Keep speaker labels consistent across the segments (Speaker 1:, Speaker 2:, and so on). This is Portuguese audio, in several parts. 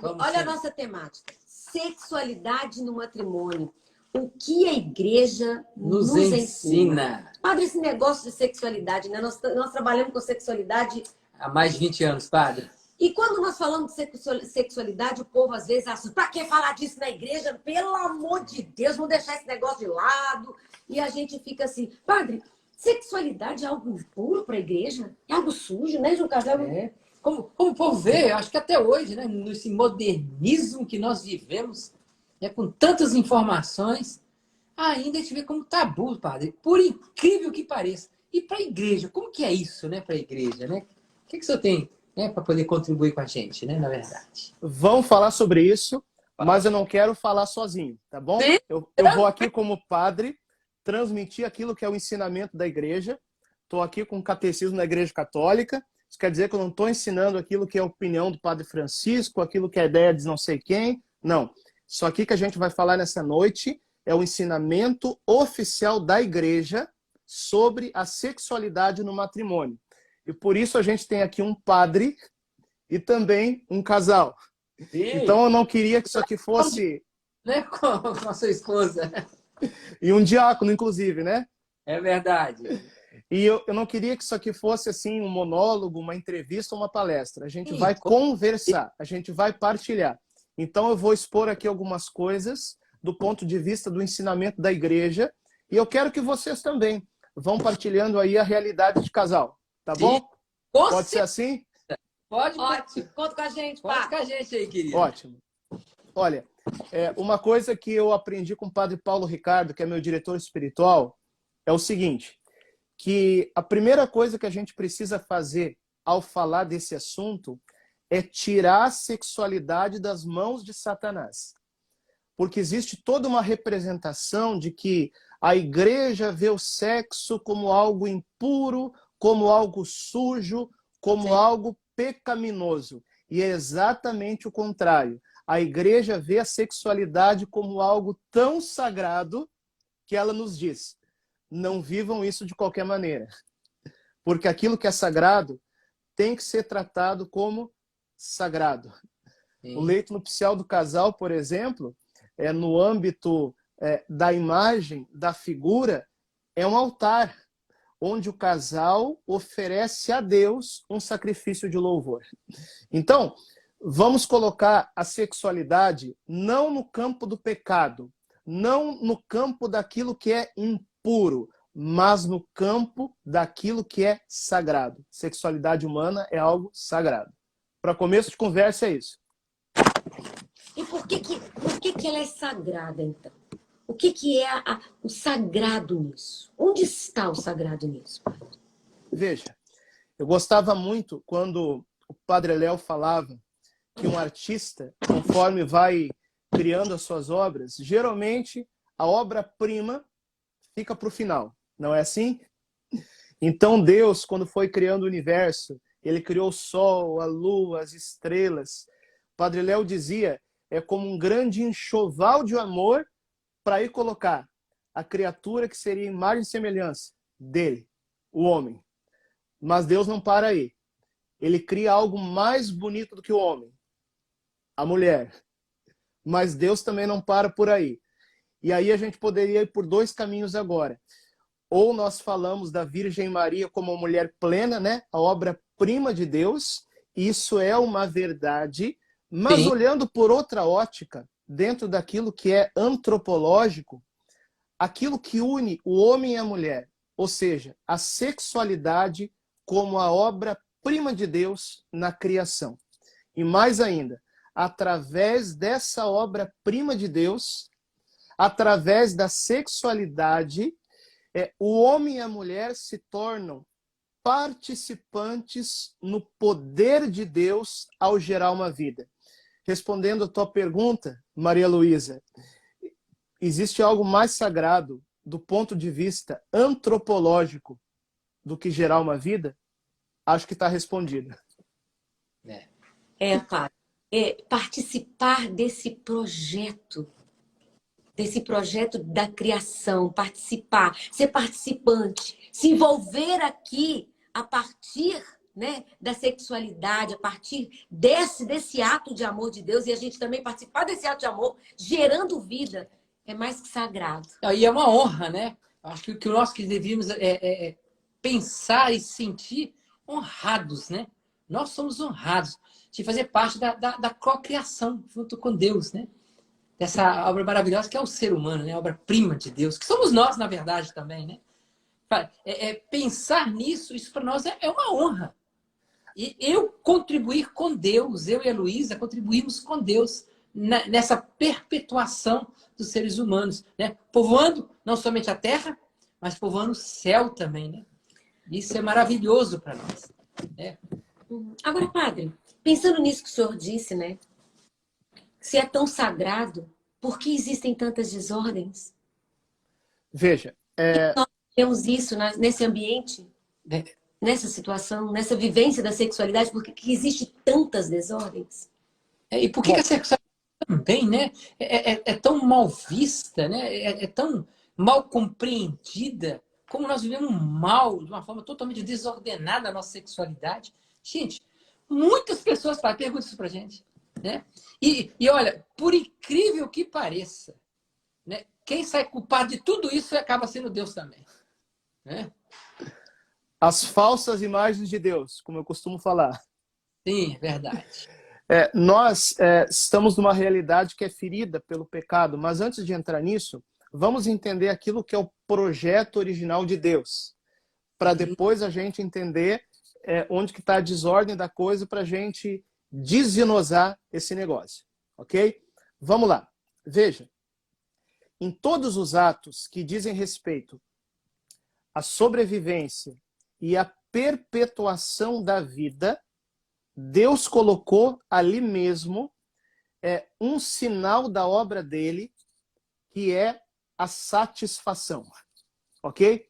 Speaker 1: Padre, olha a nossa temática. Sexualidade no matrimônio. O que a igreja nos ensina? Padre, esse negócio de sexualidade, né? Nós trabalhamos com sexualidade
Speaker 2: há mais de 20 anos, padre.
Speaker 1: E quando nós falamos de sexualidade, o povo às vezes acha, pra que falar disso na igreja? Pelo amor de Deus, vamos deixar esse negócio de lado. E a gente fica assim, padre, sexualidade é algo impuro para a igreja? É algo sujo, né, João Carlos?
Speaker 2: Como o povo vê, acho que até hoje, né, nesse modernismo que nós vivemos, né, com tantas informações, ainda a gente vê como tabu, padre, por incrível que pareça. E para a igreja, como que é isso, né, para a igreja, né? O que o senhor tem, né, para poder contribuir com a gente, né, na verdade?
Speaker 3: Vamos falar sobre isso, mas eu não quero falar sozinho, tá bom? Eu vou aqui como padre transmitir aquilo que é o ensinamento da igreja. Estou aqui com o catecismo da Igreja Católica. Isso quer dizer que eu não estou ensinando aquilo que é a opinião do Padre Francisco, aquilo que é a ideia de não sei quem. Não. Isso aqui que a gente vai falar nessa noite é o ensinamento oficial da igreja sobre a sexualidade no matrimônio. E por isso a gente tem aqui um padre e também um casal. Sim. Então eu não queria que isso aqui fosse...
Speaker 2: Né, com a sua esposa.
Speaker 3: E um diácono, inclusive, né?
Speaker 2: É verdade.
Speaker 3: E eu não queria que isso aqui fosse assim um monólogo, uma entrevista, uma palestra. A gente vai conversar, a gente vai partilhar. Então eu vou expor aqui algumas coisas do ponto de vista do ensinamento da igreja e eu quero que vocês também vão partilhando aí a realidade de casal. Tá bom? Pode ser assim?
Speaker 2: Pode.
Speaker 1: Ótimo. Conta com a gente, Padre.
Speaker 2: Conta com a gente aí, querido.
Speaker 3: Ótimo. Olha, uma coisa que eu aprendi com o Padre Paulo Ricardo, que é meu diretor espiritual, é o seguinte, que a primeira coisa que a gente precisa fazer ao falar desse assunto é tirar a sexualidade das mãos de Satanás. Porque existe toda uma representação de que a igreja vê o sexo como algo impuro, como algo sujo, como
Speaker 2: Sim.
Speaker 3: algo pecaminoso. E é exatamente o contrário. A igreja vê a sexualidade como algo tão sagrado que ela nos diz: não vivam isso de qualquer maneira. Porque aquilo que é sagrado tem que ser tratado como sagrado. Sim. O leito nupcial do casal, por exemplo, no âmbito da imagem, da figura, é um altar onde o casal oferece a Deus um sacrifício de louvor. Então, vamos colocar a sexualidade não no campo do pecado, não no campo daquilo que é impuro, mas no campo daquilo que é sagrado. Sexualidade humana é algo sagrado. Para começo de conversa é isso.
Speaker 1: E por que ela é sagrada, então? O que é o sagrado nisso? Onde está o sagrado nisso, Padre?
Speaker 3: Veja, eu gostava muito quando o Padre Léo falava que um artista, conforme vai criando as suas obras, geralmente a obra-prima fica para o final. Não é assim? Então Deus, quando foi criando o universo, ele criou o sol, a lua, as estrelas. O Padre Léo dizia, é como um grande enxoval de amor para ir colocar a criatura que seria imagem e semelhança dele, o homem. Mas Deus não para aí. Ele cria algo mais bonito do que o homem, a mulher. Mas Deus também não para por aí. E aí a gente poderia ir por dois caminhos agora. Ou nós falamos da Virgem Maria como uma mulher plena, né? A obra-prima de Deus. Isso é uma verdade. Mas Sim. Olhando por outra ótica, dentro daquilo que é antropológico, aquilo que une o homem e a mulher, ou seja, a sexualidade como a obra-prima de Deus na criação. E mais ainda, através dessa obra-prima de Deus, através da sexualidade, o homem e a mulher se tornam participantes no poder de Deus ao gerar uma vida. Respondendo a tua pergunta, Maria Luísa, existe algo mais sagrado do ponto de vista antropológico do que gerar uma vida? Acho que está respondido.
Speaker 1: Padre. Participar desse projeto da criação, participar, ser participante, se envolver aqui a partir né, da sexualidade a partir desse ato de amor de Deus e a gente também participar desse ato de amor, gerando vida, é mais que sagrado.
Speaker 2: E é uma honra, né? Acho que o que nós que devíamos é pensar e sentir honrados, né? Nós somos honrados de fazer parte da cocriação junto com Deus, né? Dessa obra maravilhosa que é o ser humano, né? A obra-prima de Deus, que somos nós, na verdade, também, né? Pensar nisso, isso para nós é uma honra. E eu contribuir com Deus, eu e a Luísa contribuímos com Deus nessa perpetuação dos seres humanos, né? Povoando não somente a terra, mas povoando o céu também, né? Isso é maravilhoso para nós, né?
Speaker 1: Agora, padre, pensando nisso que o senhor disse, né? Se é tão sagrado, por que existem tantas desordens?
Speaker 3: Veja,
Speaker 1: Nós temos isso nesse ambiente, nessa situação, nessa vivência da sexualidade, por que existe tantas desordens?
Speaker 2: E por que a sexualidade também, né? É tão mal vista, né? É tão mal compreendida, como nós vivemos mal, de uma forma totalmente desordenada a nossa sexualidade. Gente, muitas pessoas perguntam isso pra gente, né? E olha, por incrível que pareça, né? Quem sai culpado de tudo isso acaba sendo Deus também, né?
Speaker 3: as falsas imagens de Deus, como eu costumo falar.
Speaker 2: Sim, é verdade.
Speaker 3: Nós estamos numa realidade que é ferida pelo pecado, mas antes de entrar nisso, vamos entender aquilo que é o projeto original de Deus, para depois a gente entender onde que está a desordem da coisa, para a gente desenosar esse negócio, ok? Vamos lá. Veja, em todos os atos que dizem respeito à sobrevivência e à perpetuação da vida, Deus colocou ali mesmo um sinal da obra dele, que é a satisfação, ok?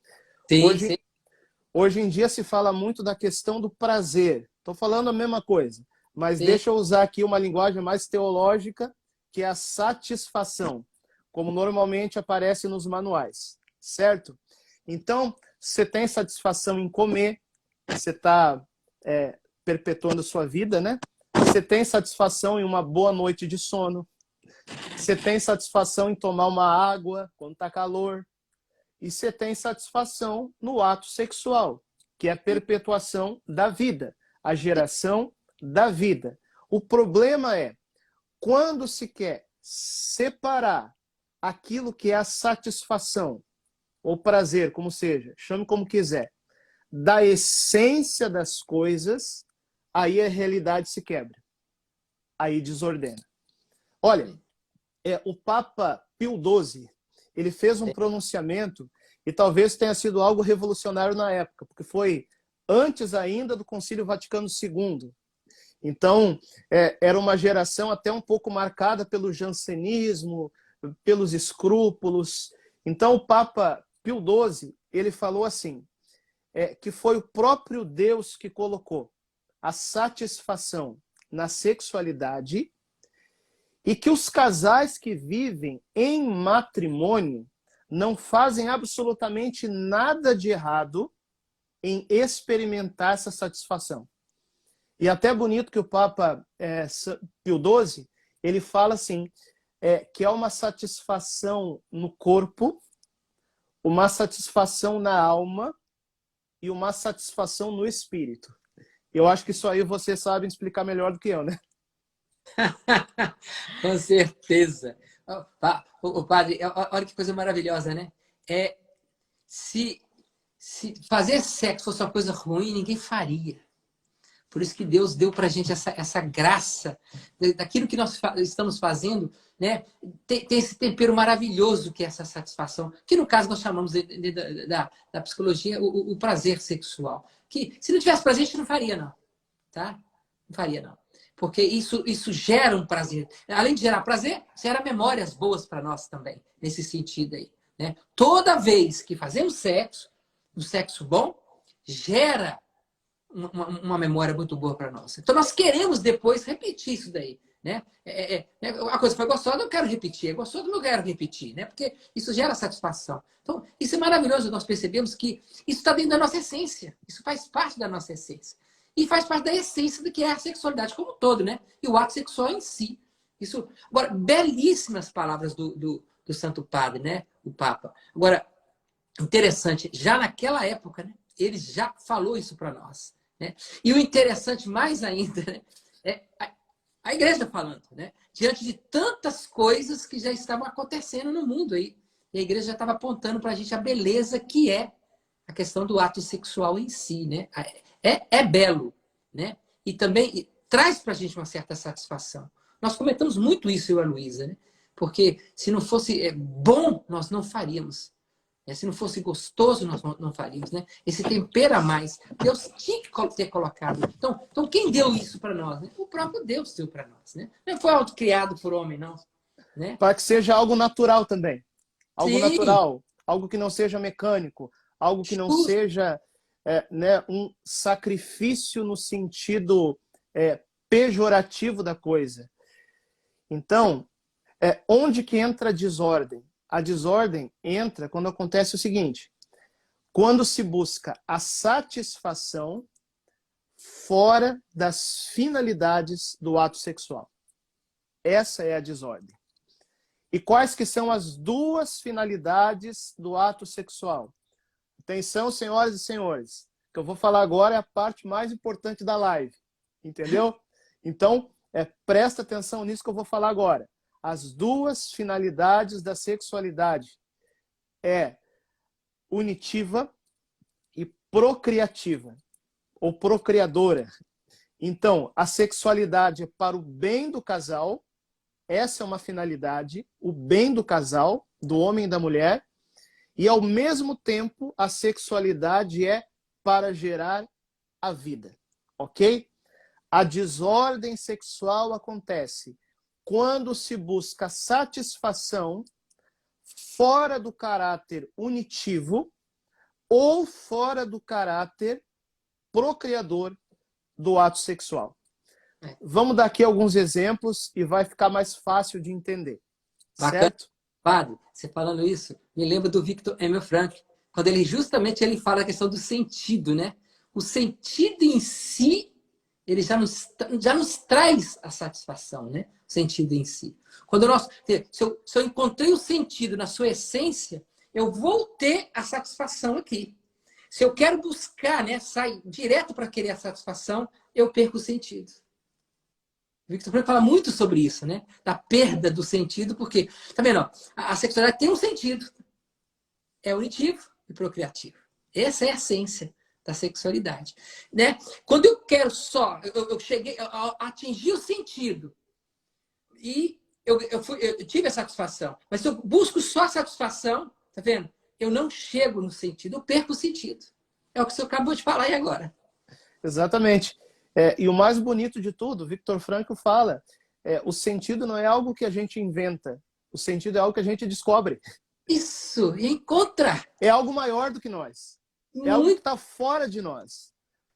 Speaker 2: Sim,
Speaker 3: Hoje em dia se fala muito da questão do prazer. Estou falando a mesma coisa, mas
Speaker 2: sim.
Speaker 3: deixa eu usar aqui uma linguagem mais teológica, que é a satisfação, como normalmente aparece nos manuais, certo? Então, você tem satisfação em comer, você está perpetuando a sua vida, né? Você tem satisfação em uma boa noite de sono, você tem satisfação em tomar uma água quando está calor, e você tem satisfação no ato sexual, que é a perpetuação da vida, a geração da vida. O problema é, quando se quer separar aquilo que é a satisfação, ou prazer, como seja, chame como quiser, da essência das coisas, aí a realidade se quebra. Aí desordena. Olha, o Papa Pio XII, ele fez um pronunciamento, e talvez tenha sido algo revolucionário na época, porque foi antes ainda do Concílio Vaticano II. Então, era uma geração até um pouco marcada pelo jansenismo, pelos escrúpulos. Então, o Papa Pio XII, ele falou assim, que foi o próprio Deus que colocou a satisfação na sexualidade, e que os casais que vivem em matrimônio não fazem absolutamente nada de errado em experimentar essa satisfação. E até é bonito que o Papa Pio XII, ele fala assim, que é uma satisfação no corpo, uma satisfação na alma e uma satisfação no espírito. Eu acho que isso aí vocês sabem explicar melhor do que eu, né?
Speaker 2: Com certeza. O padre, olha que coisa maravilhosa, né? Se fazer sexo fosse uma coisa ruim, ninguém faria. Por isso que Deus deu para a gente essa graça daquilo que nós estamos fazendo, né? Tem esse tempero maravilhoso que é essa satisfação, que no caso nós chamamos da psicologia o prazer sexual. Que se não tivesse prazer, a gente não faria, não. Tá? Não faria, não. Porque isso gera um prazer. Além de gerar prazer, gera memórias boas para nós também, nesse sentido aí, né? Toda vez que fazemos sexo, um sexo bom, gera uma memória muito boa para nós. Então, nós queremos depois repetir isso daí, né? A coisa foi gostosa, eu quero repetir. É gostoso, eu quero repetir, né? Porque isso gera satisfação. Então, isso é maravilhoso. Nós percebemos que isso está dentro da nossa essência. Isso faz parte da nossa essência. E faz parte da essência do que é a sexualidade como um todo, né? E o ato sexual em si. Isso, agora, belíssimas palavras do Santo Padre, né? O Papa. Agora, interessante, já naquela época, né? Ele já falou isso para nós, né? E o interessante mais ainda, né? É a igreja falando, né? Diante de tantas coisas que já estavam acontecendo no mundo aí. E a igreja já estava apontando para a gente a beleza que é a questão do ato sexual em si, né? É belo, né? E também traz para a gente uma certa satisfação. Nós comentamos muito isso, eu e a Luísa, né? Porque se não fosse bom, nós não faríamos. Se não fosse gostoso, nós não faríamos, né? Esse tempero a mais, Deus tinha que ter colocado. Então quem deu isso para nós? Né? O próprio Deus deu para nós, né? Não foi algo criado por homem, não. Né?
Speaker 3: Para que seja algo natural também. Algo
Speaker 2: Sim.
Speaker 3: natural, algo que não seja mecânico, algo que não seja né, um sacrifício no sentido pejorativo da coisa. Então, onde que entra a desordem? A desordem entra quando acontece o seguinte: quando se busca a satisfação fora das finalidades do ato sexual. Essa é a desordem. E quais que são as duas finalidades do ato sexual? Atenção, senhoras e senhores. O que eu vou falar agora é a parte mais importante da live. Entendeu? Então, presta atenção nisso que eu vou falar agora. As duas finalidades da sexualidade é unitiva e procriativa, ou procriadora. Então, a sexualidade é para o bem do casal. Essa é uma finalidade, o bem do casal, do homem e da mulher. E, ao mesmo tempo, a sexualidade é para gerar a vida. Ok? A desordem sexual acontece quando se busca satisfação fora do caráter unitivo ou fora do caráter procriador do ato sexual. Vamos dar aqui alguns exemplos e vai ficar mais fácil de entender.
Speaker 2: Bacana.
Speaker 3: Certo?
Speaker 2: Padre, você falando isso, me lembra do Viktor Emil Frankl, quando ele fala a questão do sentido, né? O sentido em si, ele já nos traz a satisfação, né? O sentido em si. Quando se eu encontrei o sentido na sua essência, eu vou ter a satisfação aqui. Se eu quero buscar, né, sair direto para querer a satisfação, eu perco o sentido. O Viktor Frankl fala muito sobre isso, né? Da perda do sentido, porque, tá vendo? Ó, a sexualidade tem um sentido. É unitivo e procriativo. Essa é a essência da sexualidade. Né? Quando eu quero só, eu atingi o sentido e eu tive a satisfação. Mas se eu busco só a satisfação, tá vendo? Eu não chego no sentido, eu perco o sentido. É o que o senhor acabou de falar aí agora.
Speaker 3: Exatamente. E o mais bonito de tudo, Viktor Frankl fala, o sentido não é algo que a gente inventa, o sentido é algo que a gente descobre.
Speaker 2: Isso, e encontra.
Speaker 3: É algo maior do que nós. É algo que está fora de nós.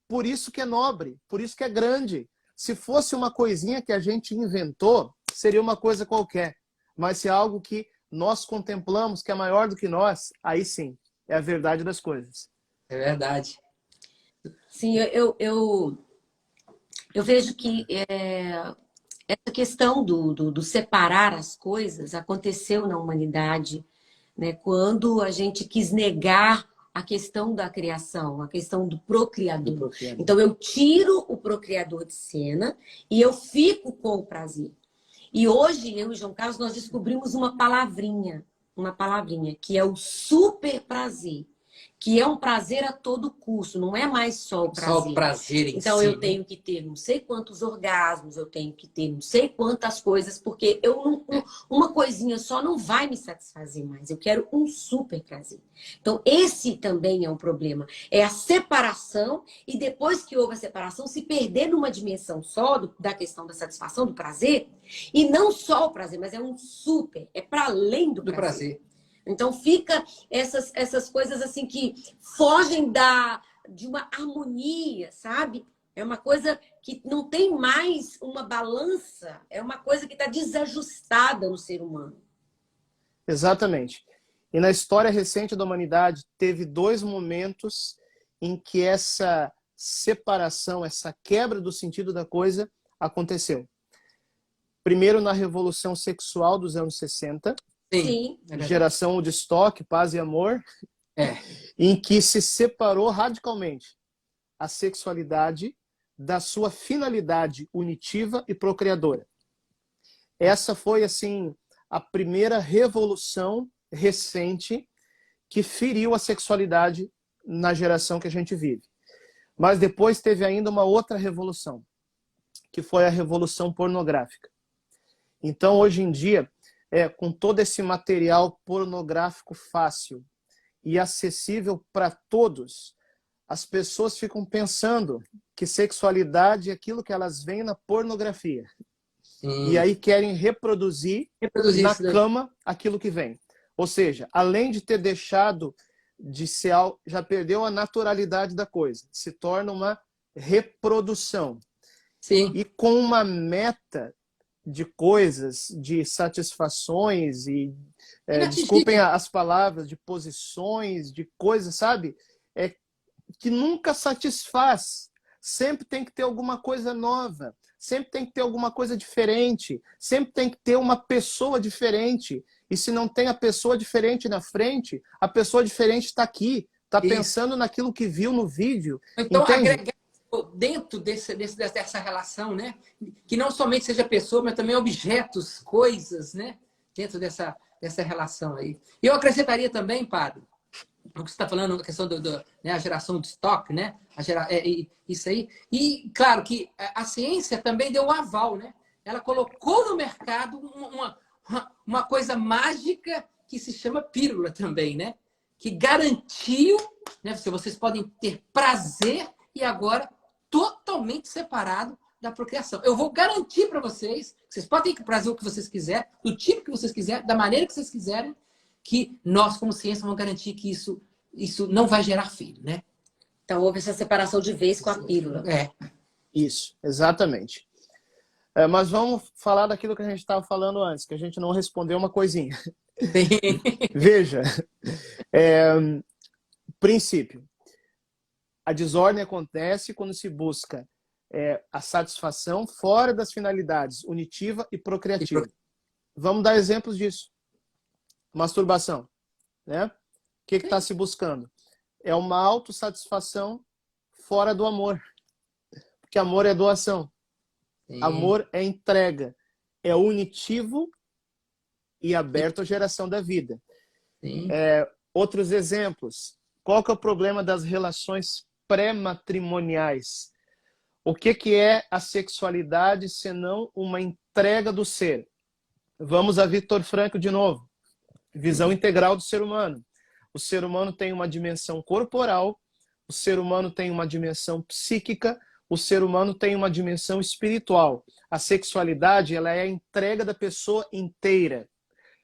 Speaker 3: Por isso que é nobre, por isso que é grande. Se fosse uma coisinha que a gente inventou, seria uma coisa qualquer. Mas se é algo que nós contemplamos, que é maior do que nós, aí sim, é a verdade das coisas.
Speaker 2: É verdade.
Speaker 1: Sim, eu vejo que essa questão do separar as coisas aconteceu na humanidade, né, quando a gente quis negar a questão da criação, a questão do procriador. Então, eu tiro o procriador de cena e eu fico com o prazer. E hoje, eu e João Carlos, nós descobrimos uma palavrinha, que é o super prazer. Que é um prazer a todo custo, não é mais só o prazer.
Speaker 2: Só o prazer em
Speaker 1: então,
Speaker 2: si,
Speaker 1: eu tenho que ter não sei quantos orgasmos, eu tenho que ter não sei quantas coisas, porque uma coisinha só não vai me satisfazer mais. Eu quero um super prazer. Então, esse também é um problema. É a separação, e depois que houve a separação, se perder numa dimensão só da questão da satisfação, do prazer, e não só o prazer, mas é um super, é para além do prazer. Então fica essas coisas assim que fogem de uma harmonia, sabe? É uma coisa que não tem mais uma balança, é uma coisa que está desajustada no ser humano.
Speaker 3: Exatamente. E na história recente da humanidade, teve dois momentos em que essa separação, essa quebra do sentido da coisa aconteceu. Primeiro na revolução sexual dos anos 60,
Speaker 1: Sim.
Speaker 3: geração Woodstock, paz e amor,
Speaker 2: É.
Speaker 3: em que se separou radicalmente a sexualidade da sua finalidade unitiva e procriadora. Essa foi, assim, a primeira revolução recente que feriu a sexualidade na geração que a gente vive. Mas depois teve ainda uma outra revolução, que foi a revolução pornográfica. Então, hoje em dia, com todo esse material pornográfico fácil e acessível para todos, as pessoas ficam pensando que sexualidade é aquilo que elas veem na pornografia.
Speaker 2: Sim.
Speaker 3: E aí querem reproduzir na cama aquilo que vem. Ou seja, além de ter deixado de ser algo, já perdeu a naturalidade da coisa. Se torna uma reprodução.
Speaker 2: Sim.
Speaker 3: E com uma meta de coisas, de satisfações e, desculpem as palavras, de posições, de coisas, sabe? Que nunca satisfaz. Sempre tem que ter alguma coisa nova. Sempre tem que ter alguma coisa diferente. Sempre tem que ter uma pessoa diferente. E se não tem a pessoa diferente na frente, a pessoa diferente está aqui. Está pensando naquilo que viu no vídeo.
Speaker 2: Então,
Speaker 3: entende?
Speaker 2: agregar dentro dessa relação, né? Que não somente seja pessoa, mas também objetos, coisas, né? Dentro dessa relação aí. E eu acrescentaria também, padre, o que você está falando, a questão né, a geração do estoque, né? Isso aí. E, claro, que a ciência também deu um aval, né? Ela colocou no mercado uma coisa mágica que se chama pílula também, né? Que garantiu, né? Vocês podem ter prazer e agora totalmente separado da procriação. Eu vou garantir para vocês, vocês podem ter prazer o que vocês quiserem, do tipo que vocês quiserem, da maneira que vocês quiserem, que nós, como ciência, vamos garantir que isso não vai gerar filho, né?
Speaker 1: Então houve essa separação de vez com a pílula.
Speaker 3: Isso, exatamente. Mas vamos falar daquilo que a gente estava falando antes, que a gente não respondeu uma coisinha. Veja, princípio. A desordem acontece quando se busca a satisfação fora das finalidades unitiva e procriativa. Vamos dar exemplos disso. Masturbação, né? O que está se buscando? É uma autossatisfação fora do amor. Porque amor é doação. Sim. Amor é entrega. É unitivo e aberto à geração da vida.
Speaker 2: Sim.
Speaker 3: Outros exemplos. Qual que é o problema das relações pré-matrimoniais? O que é a sexualidade senão uma entrega do ser? Vamos a Viktor Frankl de novo. Visão integral do ser humano. O ser humano tem uma dimensão corporal, o ser humano tem uma dimensão psíquica, o ser humano tem uma dimensão espiritual. A sexualidade, ela é a entrega da pessoa inteira.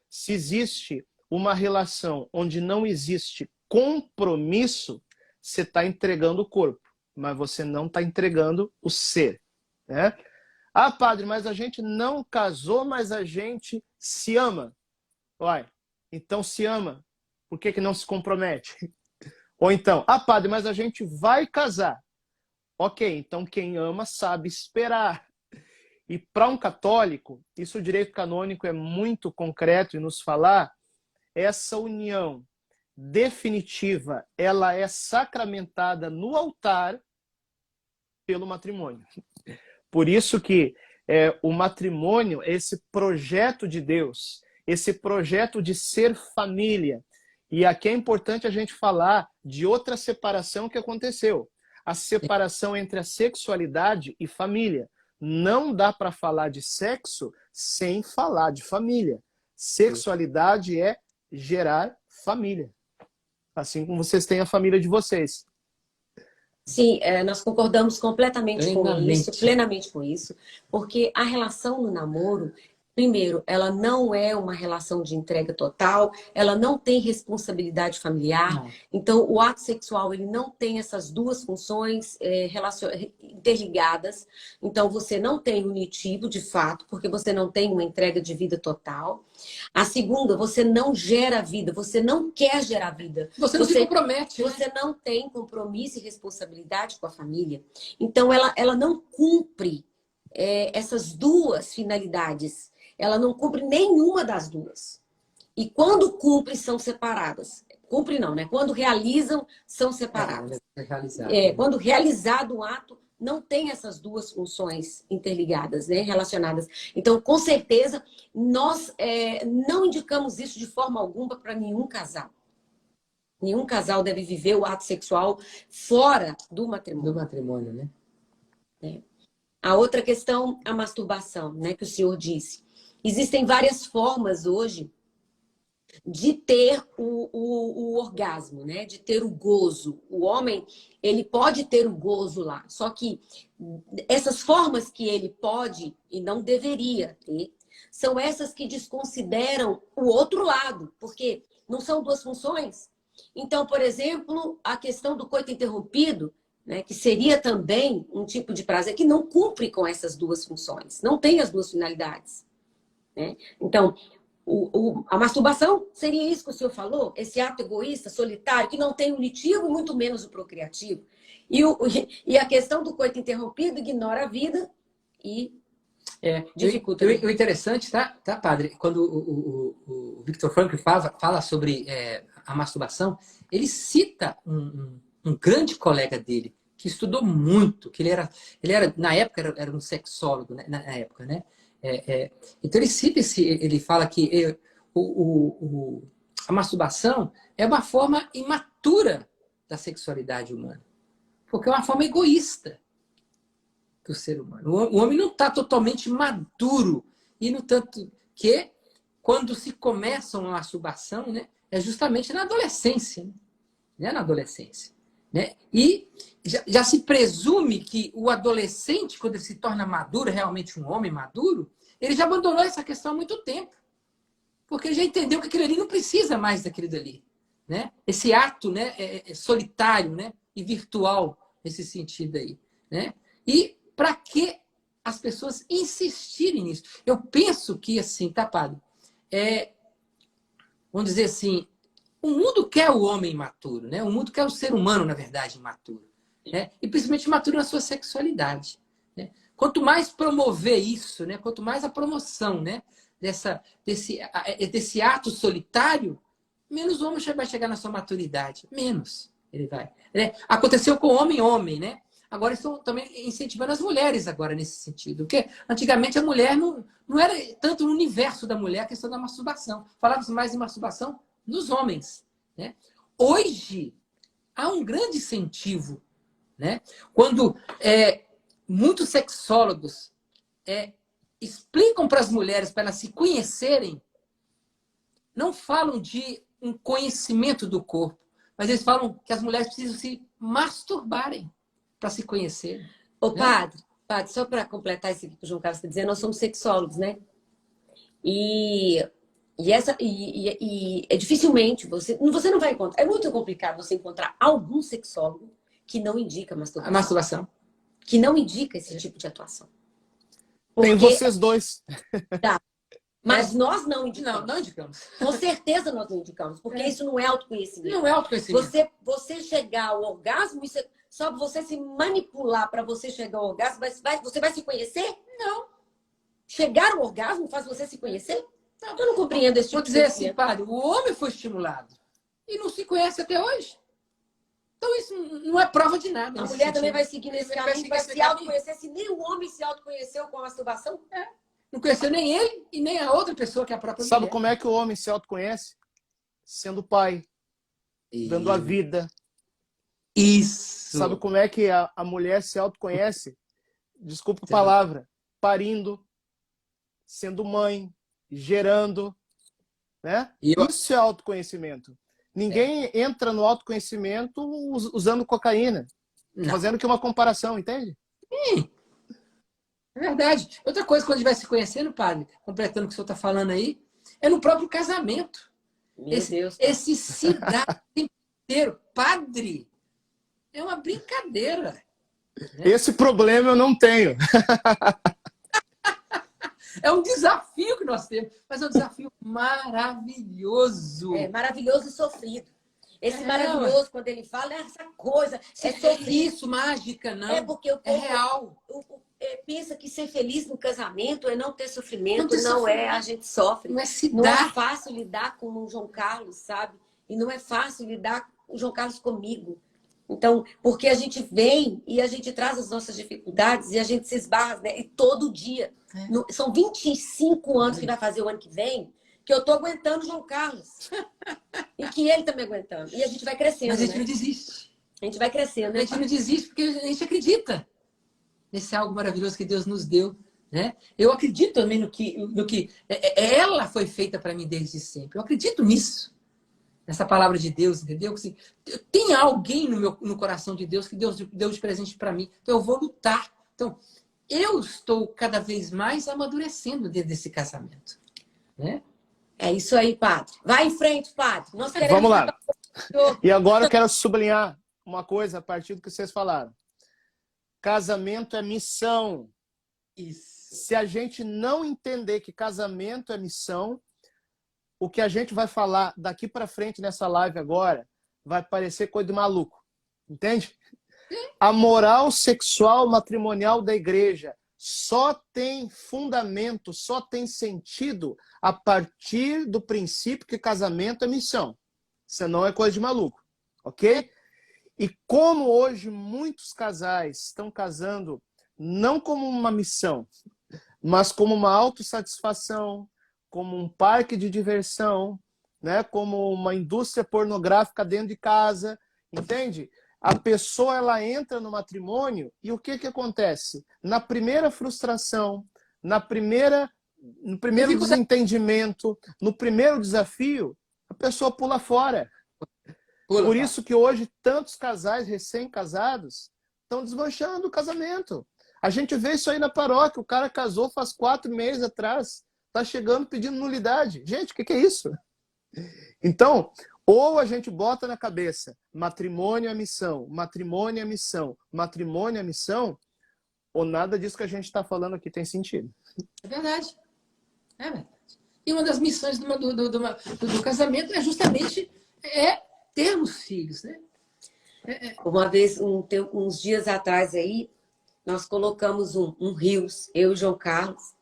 Speaker 3: Se existe uma relação onde não existe compromisso, você está entregando o corpo, mas você não está entregando o ser, né? Ah, padre, mas a gente não casou, mas a gente se ama. Uai, então se ama, por que não se compromete? Ou então, ah, padre, mas a gente vai casar. Ok, então quem ama sabe esperar. E para um católico, isso o direito canônico é muito concreto em nos falar, essa união definitiva, ela é sacramentada no altar pelo matrimônio. Por isso que o matrimônio é esse projeto de Deus, esse projeto de ser família. E aqui é importante a gente falar de outra separação que aconteceu. A separação entre a sexualidade e família. Não dá para falar de sexo sem falar de família. Sexualidade é gerar família. Assim como vocês têm a família de vocês.
Speaker 1: Sim, nós concordamos completamente com isso, plenamente com isso, porque a relação no namoro, Primeiro, ela não é uma relação de entrega total, ela não tem responsabilidade familiar.
Speaker 2: Não.
Speaker 1: Então, o ato sexual ele não tem essas duas funções interligadas. Então, você não tem unitivo, de fato, porque você não tem uma entrega de vida total. A segunda, você não gera vida, você não quer gerar vida.
Speaker 2: Você não se compromete, né?
Speaker 1: Você não tem compromisso e responsabilidade com a família. Então, ela não cumpre essas duas finalidades. Ela não cumpre nenhuma das duas. E quando cumpre, são separadas. Cumpre não, né? Quando realizam, são separadas. Quando realizado um ato, não tem essas duas funções interligadas, né? Relacionadas. Então, com certeza, nós não indicamos isso de forma alguma para nenhum casal. Nenhum casal deve viver o ato sexual fora do matrimônio.
Speaker 2: Do matrimônio, né?
Speaker 1: A outra questão, a masturbação, né? Que o senhor disse. Existem várias formas hoje de ter o orgasmo, né? De ter o gozo. O homem, ele pode ter o gozo lá. Só que essas formas que ele pode e não deveria ter, são essas que desconsideram o outro lado. Porque não são duas funções. Então, por exemplo, a questão do coito interrompido, né? Que seria também um tipo de prazer que não cumpre com essas duas funções. Não tem as duas finalidades. Né? Então, a masturbação seria isso que o senhor falou, esse ato egoísta, solitário, que não tem unitivo e muito menos o procriativo. E a questão do coito interrompido ignora a vida e dificulta.
Speaker 2: O interessante, tá, padre? Quando o Viktor Frankl fala sobre a masturbação, ele cita um grande colega dele, que estudou muito, que ele era na época, era um sexólogo, né? Na época, né? Então ele fala que a masturbação é uma forma imatura da sexualidade humana, porque é uma forma egoísta do ser humano. O homem não está totalmente maduro, e no tanto que quando se começa uma masturbação, né, é justamente na adolescência, né? Na adolescência, né? E já se presume que o adolescente, quando ele se torna maduro, realmente um homem maduro, ele já abandonou essa questão há muito tempo. Porque ele já entendeu que aquilo ali não precisa mais daquilo dali. Né? Esse ato, né, solitário, né, e virtual, nesse sentido aí. Né? E para que as pessoas insistirem nisso? Eu penso que, assim, tá, padre? Vamos dizer assim, o mundo quer o homem imaturo, né? O mundo quer o ser humano, na verdade, imaturo. Né? E principalmente imaturo na sua sexualidade. Né? Quanto mais promover isso, né? Quanto mais a promoção, né? desse ato solitário, menos o homem vai chegar na sua maturidade. Menos ele vai. Né? Aconteceu com homem, né? Agora estão também incentivando as mulheres agora nesse sentido. Porque antigamente a mulher não era tanto no universo da mulher a questão da masturbação. Falava-se mais em masturbação nos homens. Né? Hoje, há um grande incentivo. Né? Quando muitos sexólogos explicam para as mulheres, para elas se conhecerem, não falam de um conhecimento do corpo, mas eles falam que as mulheres precisam se masturbarem para se conhecerem.
Speaker 1: Ô, padre, só para completar isso que o João Carlos está dizendo, nós somos sexólogos, né? E dificilmente você não vai encontrar. É muito complicado você encontrar algum sexólogo que não indica masturbação.
Speaker 2: A masturbação.
Speaker 1: Que não indica esse tipo de atuação.
Speaker 3: Tem vocês dois.
Speaker 1: Tá. Mas nós não indicamos.
Speaker 2: Não indicamos.
Speaker 1: Com certeza nós não indicamos, porque isso não é autoconhecimento.
Speaker 2: Não é autoconhecimento.
Speaker 1: Você chegar ao orgasmo, só você se manipular para você chegar ao orgasmo, você vai se conhecer? Não. Chegar ao orgasmo faz você se conhecer? Não. Eu não compreendo esse tipo
Speaker 2: de coisa. Vou dizer assim, padre, o homem foi estimulado e não se conhece até hoje. Então isso não é prova de nada.
Speaker 1: A mulher também vai seguir nesse caminho, vai se autoconhecer, se nem o homem se autoconheceu com a masturbação?
Speaker 2: Não conheceu nem ele e nem a outra pessoa que é a própria mulher.
Speaker 3: Sabe como é que o homem se autoconhece? Sendo pai, dando a vida.
Speaker 2: Isso.
Speaker 3: Sabe como é que a mulher se autoconhece? Desculpa a palavra. Parindo, sendo mãe, gerando. Né? Isso é autoconhecimento. Ninguém entra no autoconhecimento usando cocaína. Fazendo aqui uma comparação, entende?
Speaker 2: É verdade. Outra coisa, quando a gente vai se conhecendo, padre, completando o que o senhor está falando aí, é no próprio casamento.
Speaker 1: Meu Deus.
Speaker 2: Esse se dá o tempo inteiro. Padre, é uma brincadeira.
Speaker 3: Esse problema eu não tenho.
Speaker 2: É um desafio que nós temos, mas é um desafio maravilhoso.
Speaker 1: É maravilhoso e sofrido. Esse
Speaker 2: É,
Speaker 1: maravilhoso, quando ele fala, é essa coisa.
Speaker 2: É isso, mágica, não.
Speaker 1: É porque o
Speaker 2: É
Speaker 1: povo
Speaker 2: real.
Speaker 1: pensa que ser feliz no casamento é não ter sofrimento.
Speaker 2: Não ter
Speaker 1: Não é,
Speaker 2: sofrimento.
Speaker 1: a gente sofre.
Speaker 2: Não é se
Speaker 1: Não é
Speaker 2: dar.
Speaker 1: fácil lidar com o João Carlos, sabe? E não é fácil lidar com o João Carlos comigo. Então, porque a gente vem e a gente traz as nossas dificuldades e a gente se esbarra, né? E todo dia. São 25 anos que vai fazer o ano que vem que eu tô aguentando o João Carlos. E que ele tá me aguentando. E a gente vai crescendo,
Speaker 2: Mas a gente
Speaker 1: né?
Speaker 2: não desiste.
Speaker 1: A gente vai crescendo,
Speaker 2: A
Speaker 1: né?
Speaker 2: gente não desiste porque a gente acredita nesse algo maravilhoso que Deus nos deu. Né? Eu acredito também no que ela foi feita para mim desde sempre. Eu acredito nisso. Nessa palavra de Deus, entendeu? Assim, tem alguém no coração de Deus que Deus deu de presente para mim. Então eu vou lutar. Então, eu estou cada vez mais amadurecendo dentro desse casamento. Né?
Speaker 1: É isso aí, padre. Vai em frente, padre. Nós queremos...
Speaker 3: Vamos lá. E agora eu quero sublinhar uma coisa a partir do que vocês falaram. Casamento é missão.
Speaker 2: Isso.
Speaker 3: Se a gente não entender que casamento é missão, o que a gente vai falar daqui para frente nessa live agora vai parecer coisa de maluco. Entende? A moral sexual matrimonial da igreja só tem fundamento, só tem sentido a partir do princípio que casamento é missão. Isso não é coisa de maluco, ok? E como hoje muitos casais estão casando não como uma missão, mas como uma autossatisfação, como um parque de diversão, né? Como uma indústria pornográfica dentro de casa, entende? A pessoa ela entra no matrimônio e o que acontece? Na primeira frustração, no primeiro desentendimento, no primeiro desafio, a pessoa pula fora. Por isso que hoje tantos casais recém-casados estão desmanchando o casamento. A gente vê isso aí na paróquia. O cara casou faz 4 meses atrás. Está chegando pedindo nulidade. Gente, o que é isso? Então, ou a gente bota na cabeça matrimônio é missão, matrimônio é missão, matrimônio é missão, ou nada disso que a gente está falando aqui tem sentido.
Speaker 2: É verdade. É verdade. E uma das missões do casamento é justamente termos filhos, né?
Speaker 1: Uma vez, uns dias atrás aí, nós colocamos um Rios, eu e o João Carlos,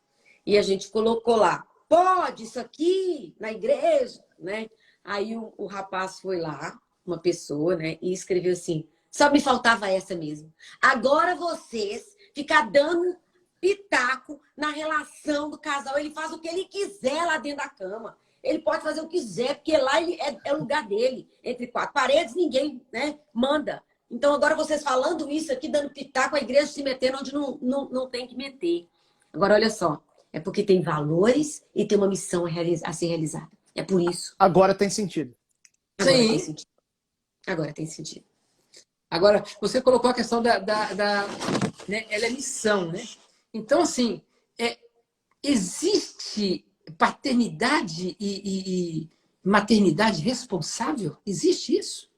Speaker 1: e a gente colocou lá, pode isso aqui na igreja, né? Aí o rapaz foi lá, uma pessoa, né? E escreveu assim, só me faltava essa mesmo. Agora vocês ficam dando pitaco na relação do casal, ele faz o que ele quiser lá dentro da cama. Ele pode fazer o que quiser, porque lá ele é o lugar dele. Entre 4 paredes, ninguém, né, manda. Então, agora vocês falando isso aqui, dando pitaco, a igreja se metendo onde não tem que meter. Agora, olha só. É porque tem valores e tem uma missão a ser realizada. É por isso.
Speaker 3: Agora tem sentido.
Speaker 1: Agora tem sentido. Agora tem sentido.
Speaker 2: Agora, você colocou a questão né, ela é missão, né? Então, assim, existe paternidade e maternidade responsável? Existe isso?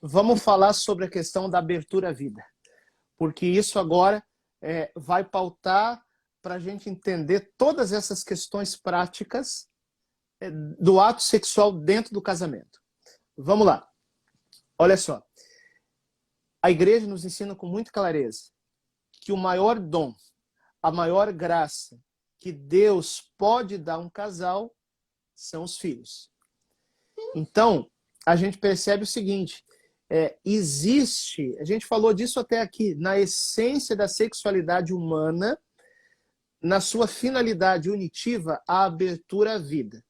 Speaker 3: Vamos falar sobre a questão da abertura à vida. Porque isso agora vai pautar para a gente entender todas essas questões práticas do ato sexual dentro do casamento. Vamos lá. Olha só. A igreja nos ensina com muita clareza que o maior dom, a maior graça que Deus pode dar a um casal são os filhos. Então, a gente percebe o seguinte, existe, a gente falou disso até aqui, na essência da sexualidade humana, na sua finalidade unitiva, a abertura à vida,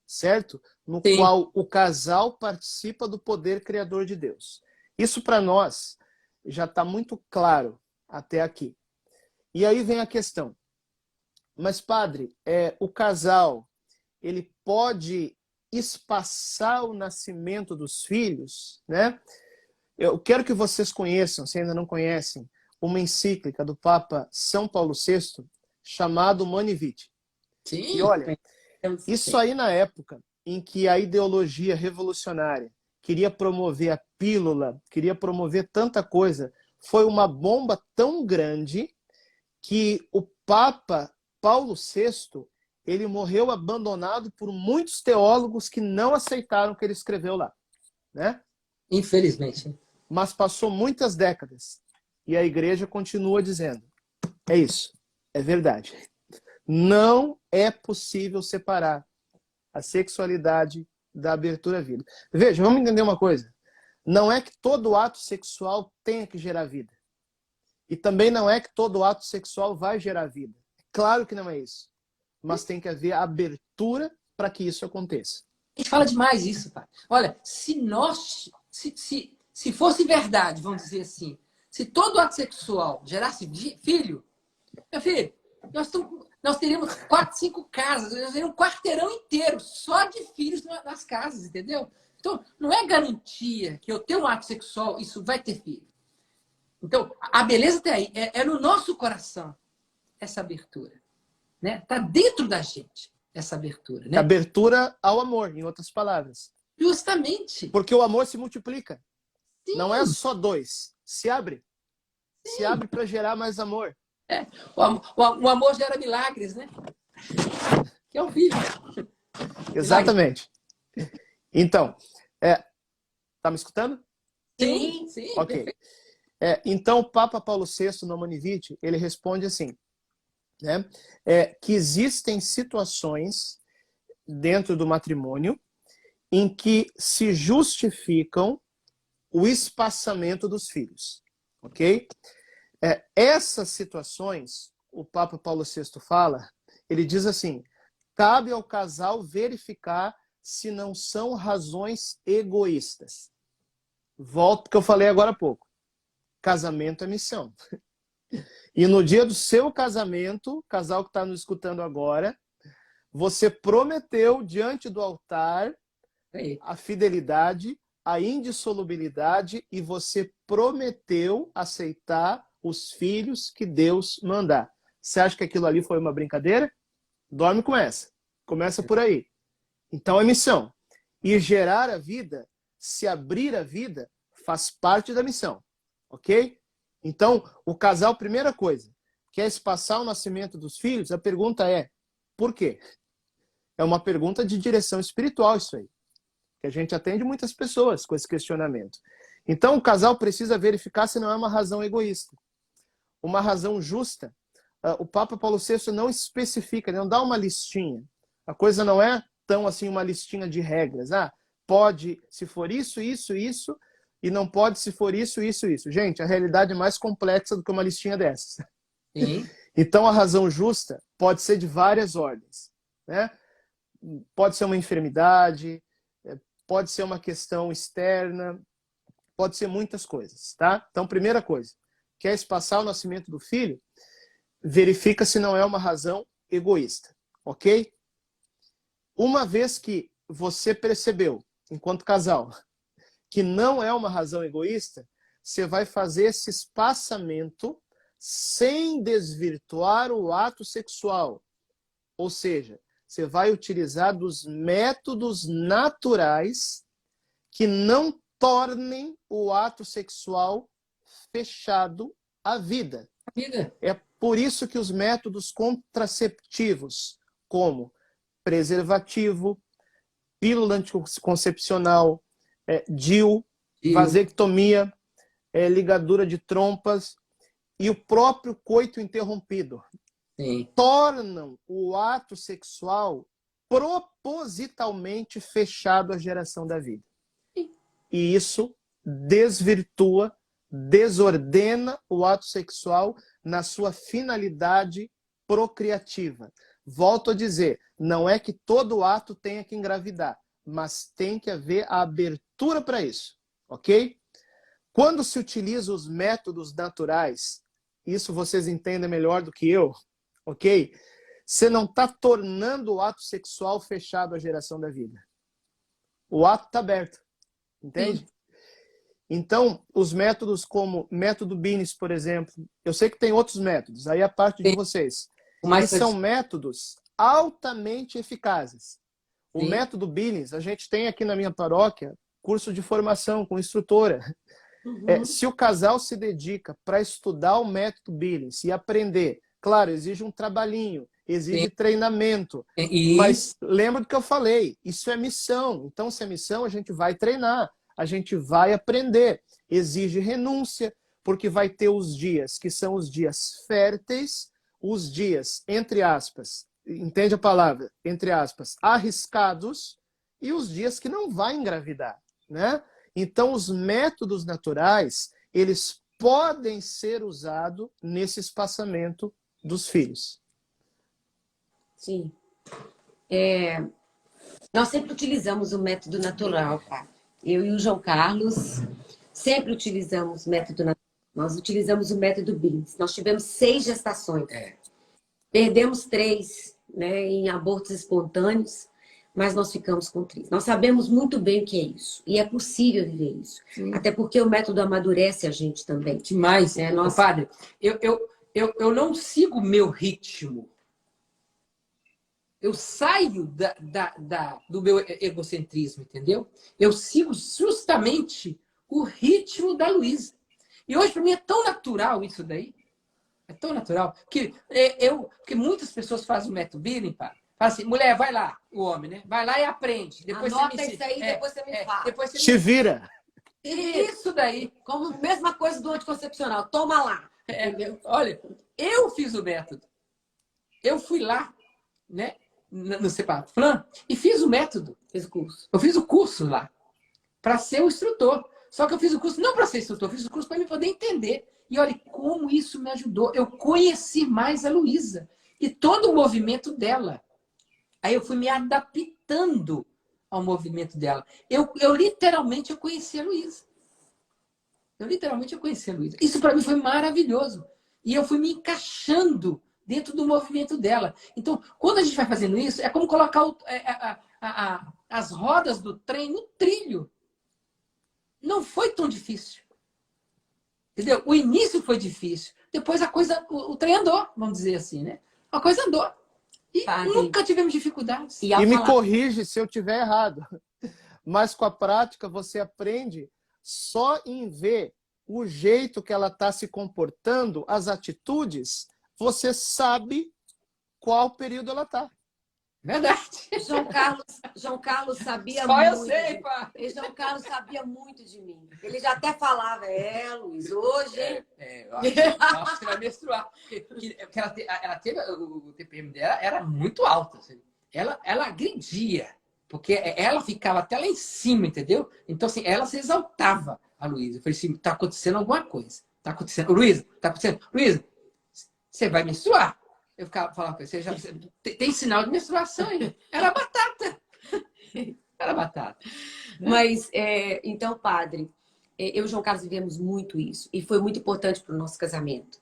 Speaker 3: certo? No
Speaker 2: Sim.
Speaker 3: qual o casal participa do poder criador de Deus. Isso para nós já está muito claro até aqui. E aí vem a questão. Mas, padre, o casal, ele pode espaçar o nascimento dos filhos, né? Eu quero que vocês conheçam, se ainda não conhecem, uma encíclica do Papa São Paulo VI, chamado Monivite.
Speaker 2: Sim.
Speaker 3: E olha, isso aí na época em que a ideologia revolucionária queria promover a pílula, queria promover tanta coisa, foi uma bomba tão grande que o Papa Paulo VI, ele morreu abandonado por muitos teólogos que não aceitaram o que ele escreveu lá, né?
Speaker 2: Infelizmente.
Speaker 3: Mas passou muitas décadas e a igreja continua dizendo, é isso, é verdade. Não é possível separar a sexualidade da abertura à vida. Veja, vamos entender uma coisa. Não é que todo ato sexual tenha que gerar vida. E também não é que todo ato sexual vai gerar vida. Claro que não é isso. Mas tem que haver abertura para que isso aconteça.
Speaker 2: A gente fala demais isso, pai. Olha, se fosse verdade, vamos dizer assim, se todo ato sexual gerasse filho, meu filho, nós teríamos 4, 5 casas, nós teríamos um quarteirão inteiro só de filhos nas casas, entendeu? Então, não é garantia que eu tenho um ato sexual, isso vai ter filho. Então, a beleza está aí, é no nosso coração essa abertura. Né? Tá dentro da gente essa abertura. Né?
Speaker 3: Abertura ao amor, em outras palavras.
Speaker 2: Justamente.
Speaker 3: Porque o amor se multiplica.
Speaker 2: Sim.
Speaker 3: Não é só dois. Se abre. Sim. Se abre para gerar mais amor.
Speaker 2: É. O amor gera milagres, né? Que é o filho.
Speaker 3: Exatamente. Então, tá me escutando?
Speaker 2: Sim, sim.
Speaker 3: Ok. Então, o Papa Paulo VI, no Monivite, ele responde assim, né? Que existem situações dentro do matrimônio em que se justificam o espaçamento dos filhos, ok? Essas situações, o Papa Paulo VI fala, ele diz assim, cabe ao casal verificar se não são razões egoístas. Volto porque eu falei agora há pouco. Casamento é missão. E no dia do seu casamento, casal que está nos escutando agora, você prometeu diante do altar a fidelidade, a indissolubilidade e você prometeu aceitar os filhos que Deus mandar. Você acha que aquilo ali foi uma brincadeira? Dorme com essa. Começa por aí. Então é missão. E gerar a vida, se abrir a vida, faz parte da missão. Ok? Então, o casal, primeira coisa, quer espaçar o nascimento dos filhos? A pergunta é, por quê? É uma pergunta de direção espiritual isso aí. Que a gente atende muitas pessoas com esse questionamento. Então, o casal precisa verificar se não é uma razão egoísta. Uma razão justa. O Papa Paulo VI não especifica, não dá uma listinha. A coisa não é tão assim uma listinha de regras. Pode se for isso, isso, isso, e não pode se for isso, isso, isso. Gente, a realidade é mais complexa do que uma listinha dessas.
Speaker 2: Sim.
Speaker 3: Então, a razão justa pode ser de várias ordens. Né? Pode ser uma enfermidade, pode ser uma questão externa, pode ser muitas coisas. Tá? Então, primeira coisa, quer espaçar o nascimento do filho? Verifica se não é uma razão egoísta. Ok? Uma vez que você percebeu, enquanto casal, que não é uma razão egoísta, você vai fazer esse espaçamento sem desvirtuar o ato sexual. Ou seja, você vai utilizar dos métodos naturais que não tornem o ato sexual fechado à vida. É por isso que os métodos contraceptivos, como preservativo, pílula anticoncepcional, DIU, vasectomia, ligadura de trompas e o próprio coito interrompido,
Speaker 2: sim,
Speaker 3: tornam o ato sexual propositalmente fechado à geração da vida.
Speaker 2: Sim.
Speaker 3: E isso desvirtua, desordena o ato sexual na sua finalidade procriativa. Volto a dizer, não é que todo ato tenha que engravidar, mas tem que haver a abertura para isso, ok? Quando se utiliza os métodos naturais, isso vocês entendem melhor do que eu, ok? Você não está tornando o ato sexual fechado à geração da vida. O ato está aberto, entende? Sim. Então, os métodos como método Bines, por exemplo, eu sei que tem outros métodos, aí é a parte de vocês.
Speaker 2: mais
Speaker 3: são métodos altamente eficazes. O
Speaker 2: Sim.
Speaker 3: método Billings, a gente tem aqui na minha paróquia curso de formação com instrutora. Se o casal se dedica para estudar o método Billings e aprender, claro, exige um trabalhinho, exige treinamento, mas lembra do que eu falei, isso é missão. Então, se é missão, a gente vai treinar, a gente vai aprender. Exige renúncia, porque vai ter os dias que são os dias férteis, os dias, entre aspas, entende a palavra? Entre aspas, arriscados, e os dias que não vai engravidar, né? Então, os métodos naturais, eles podem ser usados nesse espaçamento dos filhos.
Speaker 1: Sim. Nós sempre utilizamos o método natural, tá? Eu e o João Carlos sempre utilizamos o método natural. Nós utilizamos o método Billings. Nós tivemos 6 gestações. Perdemos 3, né, em abortos espontâneos, mas nós ficamos com 3. Nós sabemos muito bem o que é isso. E é possível viver isso. Sim. Até porque o método amadurece a gente também.
Speaker 2: Demais. Padre, eu não sigo o meu ritmo. Eu saio do meu egocentrismo, entendeu? Eu sigo justamente o ritmo da Luísa. E hoje, para mim, é tão natural isso daí. É tão natural. Porque muitas pessoas fazem o método Billing, pá. Fala assim, mulher, vai lá, o homem, né? Vai lá e aprende. Depois
Speaker 1: anota
Speaker 2: você me
Speaker 1: isso aí, depois você me fala.
Speaker 2: Depois você
Speaker 3: Te vira.
Speaker 2: Isso daí.
Speaker 1: Como mesma coisa do anticoncepcional. Toma lá. Entendeu?
Speaker 2: Olha, eu fiz o método. Eu fui lá, né? No Cepaflan e fiz o método.
Speaker 1: Fiz o curso.
Speaker 2: Eu fiz o curso lá para ser o instrutor. Só que eu fiz o curso não para ser instrutor, eu fiz o curso para me poder entender. E olha como isso me ajudou. Eu conheci mais a Luísa e todo o movimento dela. Aí eu fui me adaptando ao movimento dela. Eu literalmente eu conheci a Luísa. Isso para mim foi maravilhoso. E eu fui me encaixando dentro do movimento dela. Então, quando a gente vai fazendo isso, é como colocar as rodas do trem no trilho. Não foi tão difícil. Entendeu? O início foi difícil. Depois o trem andou, vamos dizer assim, né? A coisa andou. E nunca tivemos dificuldades.
Speaker 3: E me corrige se eu estiver errado. Mas com a prática você aprende só em ver o jeito que ela está se comportando, as atitudes, você sabe qual período ela está.
Speaker 2: Verdade.
Speaker 1: João Carlos sabia
Speaker 2: só
Speaker 1: muito.
Speaker 2: Eu sei, pá.
Speaker 1: João Carlos sabia muito de mim. Ele já até falava, Luiz, hoje...
Speaker 2: eu acho que vai menstruar. Porque ela teve, o TPM dela era muito alto. Assim. Ela agredia. Porque ela ficava até lá em cima, entendeu? Então, assim, ela se exaltava, a Luísa. Eu falei assim, tá acontecendo alguma coisa. Tá acontecendo. Luísa, tá acontecendo. Luísa, você vai menstruar. Eu falava com você, tem sinal de menstruação aí. Era batata. Era batata.
Speaker 1: Mas, então, padre, eu e o João Carlos vivemos muito isso. E foi muito importante para o nosso casamento.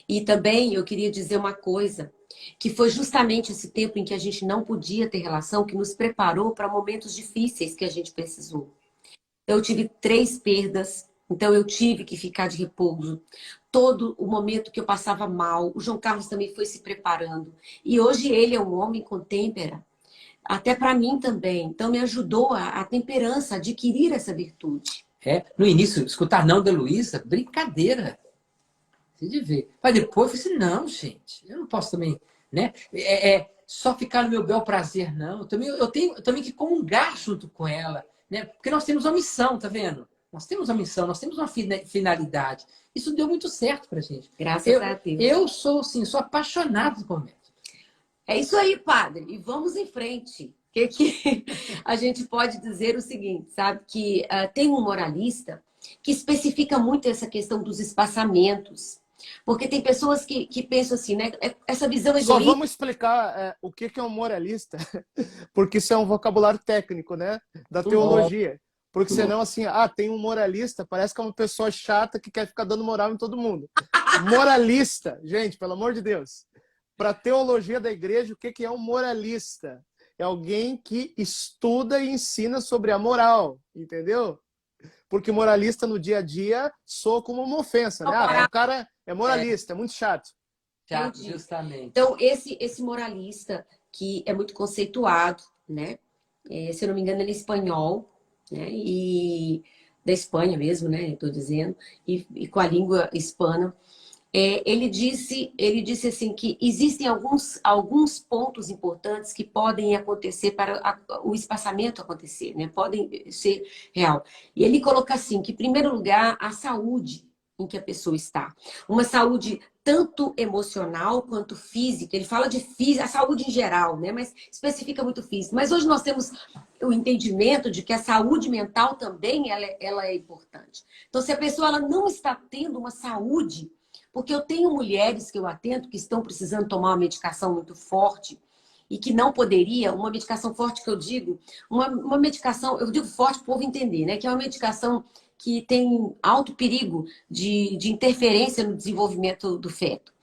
Speaker 1: E também eu queria dizer uma coisa, que foi justamente esse tempo em que a gente não podia ter relação, que nos preparou para momentos difíceis que a gente precisou. Eu tive 3 perdas, então eu tive que ficar de repouso. Todo o momento que eu passava mal, o João Carlos também foi se preparando. E hoje ele é um homem com têmpera, até para mim também. Então me ajudou a temperança, a adquirir essa virtude.
Speaker 2: No início, escutar não da Luísa, brincadeira. Você de ver. Mas depois eu falei assim, não, gente, eu não posso também, né? Só ficar no meu bel prazer, não. Eu tenho também que comungar junto com ela, né? Porque nós temos uma missão, tá vendo? Nós temos uma missão, nós temos uma finalidade. Isso deu muito certo pra gente.
Speaker 1: Graças a Deus.
Speaker 2: Eu sou, assim, sou apaixonado por método.
Speaker 1: É isso aí, padre. E vamos em frente. Que a gente pode dizer o seguinte, sabe? Que tem um moralista que especifica muito essa questão dos espaçamentos. Porque tem pessoas que pensam assim, né? Essa visão egoísta...
Speaker 3: Só vamos explicar o que é um moralista, porque isso é um vocabulário técnico, né? Da teologia. Porque senão, assim, tem um moralista, parece que é uma pessoa chata que quer ficar dando moral em todo mundo. Moralista, gente, pelo amor de Deus. Para a teologia da igreja, o que é um moralista? É alguém que estuda e ensina sobre a moral, entendeu? Porque moralista no dia a dia soa como uma ofensa, né? O cara é moralista, é muito chato.
Speaker 1: Entendi.
Speaker 2: justamente.
Speaker 1: Então, esse moralista, que é muito conceituado, né? Se eu não me engano, ele é espanhol, né? E da Espanha mesmo, né? Estou dizendo, e com a língua hispana. Ele disse assim que existem alguns pontos importantes que podem acontecer para o espaçamento acontecer, né? Podem ser real. E ele coloca assim que, em primeiro lugar, a saúde em que a pessoa está. Uma saúde tanto emocional quanto física. Ele fala de física, a saúde em geral, né? Mas especifica muito física. Mas hoje nós temos o entendimento de que a saúde mental também ela é importante. Então, se a pessoa ela não está tendo uma saúde, porque eu tenho mulheres que eu atendo que estão precisando tomar uma medicação muito forte e que não poderia, uma medicação forte que eu digo, uma medicação, eu digo forte para o povo entender, né? Que é uma medicação que tem alto perigo de interferência no desenvolvimento do feto.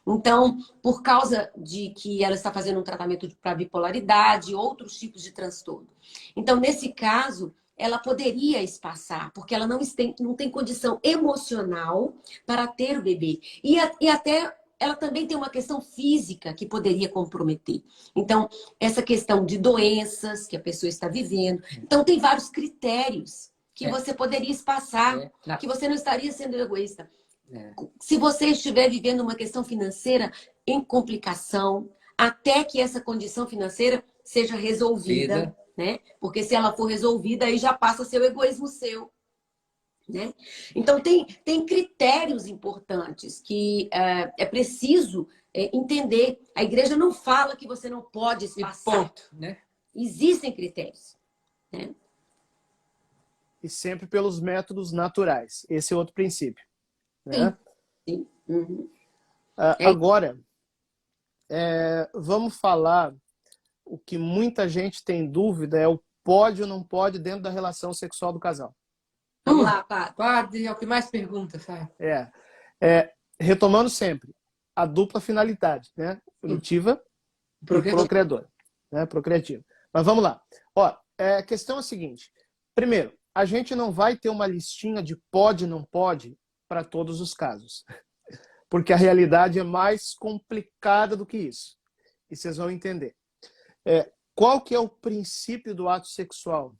Speaker 1: Então, por causa de que ela está fazendo um tratamento para bipolaridade e outros tipos de transtorno. Então, nesse caso, ela poderia espaçar, porque ela não tem condição emocional para ter o bebê. E até ela também tem uma questão física que poderia comprometer. Então, essa questão de doenças que a pessoa está vivendo. Então, tem vários critérios que você poderia espaçar, que você não estaria sendo egoísta. Se você estiver vivendo uma questão financeira em complicação, até que essa condição financeira seja resolvida, né? Porque se ela for resolvida, aí já passa a ser o egoísmo seu, né? Então, tem critérios importantes que é preciso entender. A igreja não fala que você não pode espaçar.
Speaker 2: Ponto, né?
Speaker 1: Existem critérios, né?
Speaker 3: E sempre pelos métodos naturais. Esse é outro princípio. Né?
Speaker 1: Sim. Uhum.
Speaker 3: Agora, vamos falar o que muita gente tem dúvida é o pode ou não pode dentro da relação sexual do casal.
Speaker 1: Vamos lá, Padre.
Speaker 2: Padre, é o que mais pergunta, sabe?
Speaker 3: Retomando sempre, a dupla finalidade, né? Punitiva e procriadora. Né? Procriativa. Mas vamos lá. A questão é a seguinte. Primeiro, a gente não vai ter uma listinha de pode e não pode para todos os casos. Porque a realidade é mais complicada do que isso. E vocês vão entender. Qual que é o princípio do ato sexual?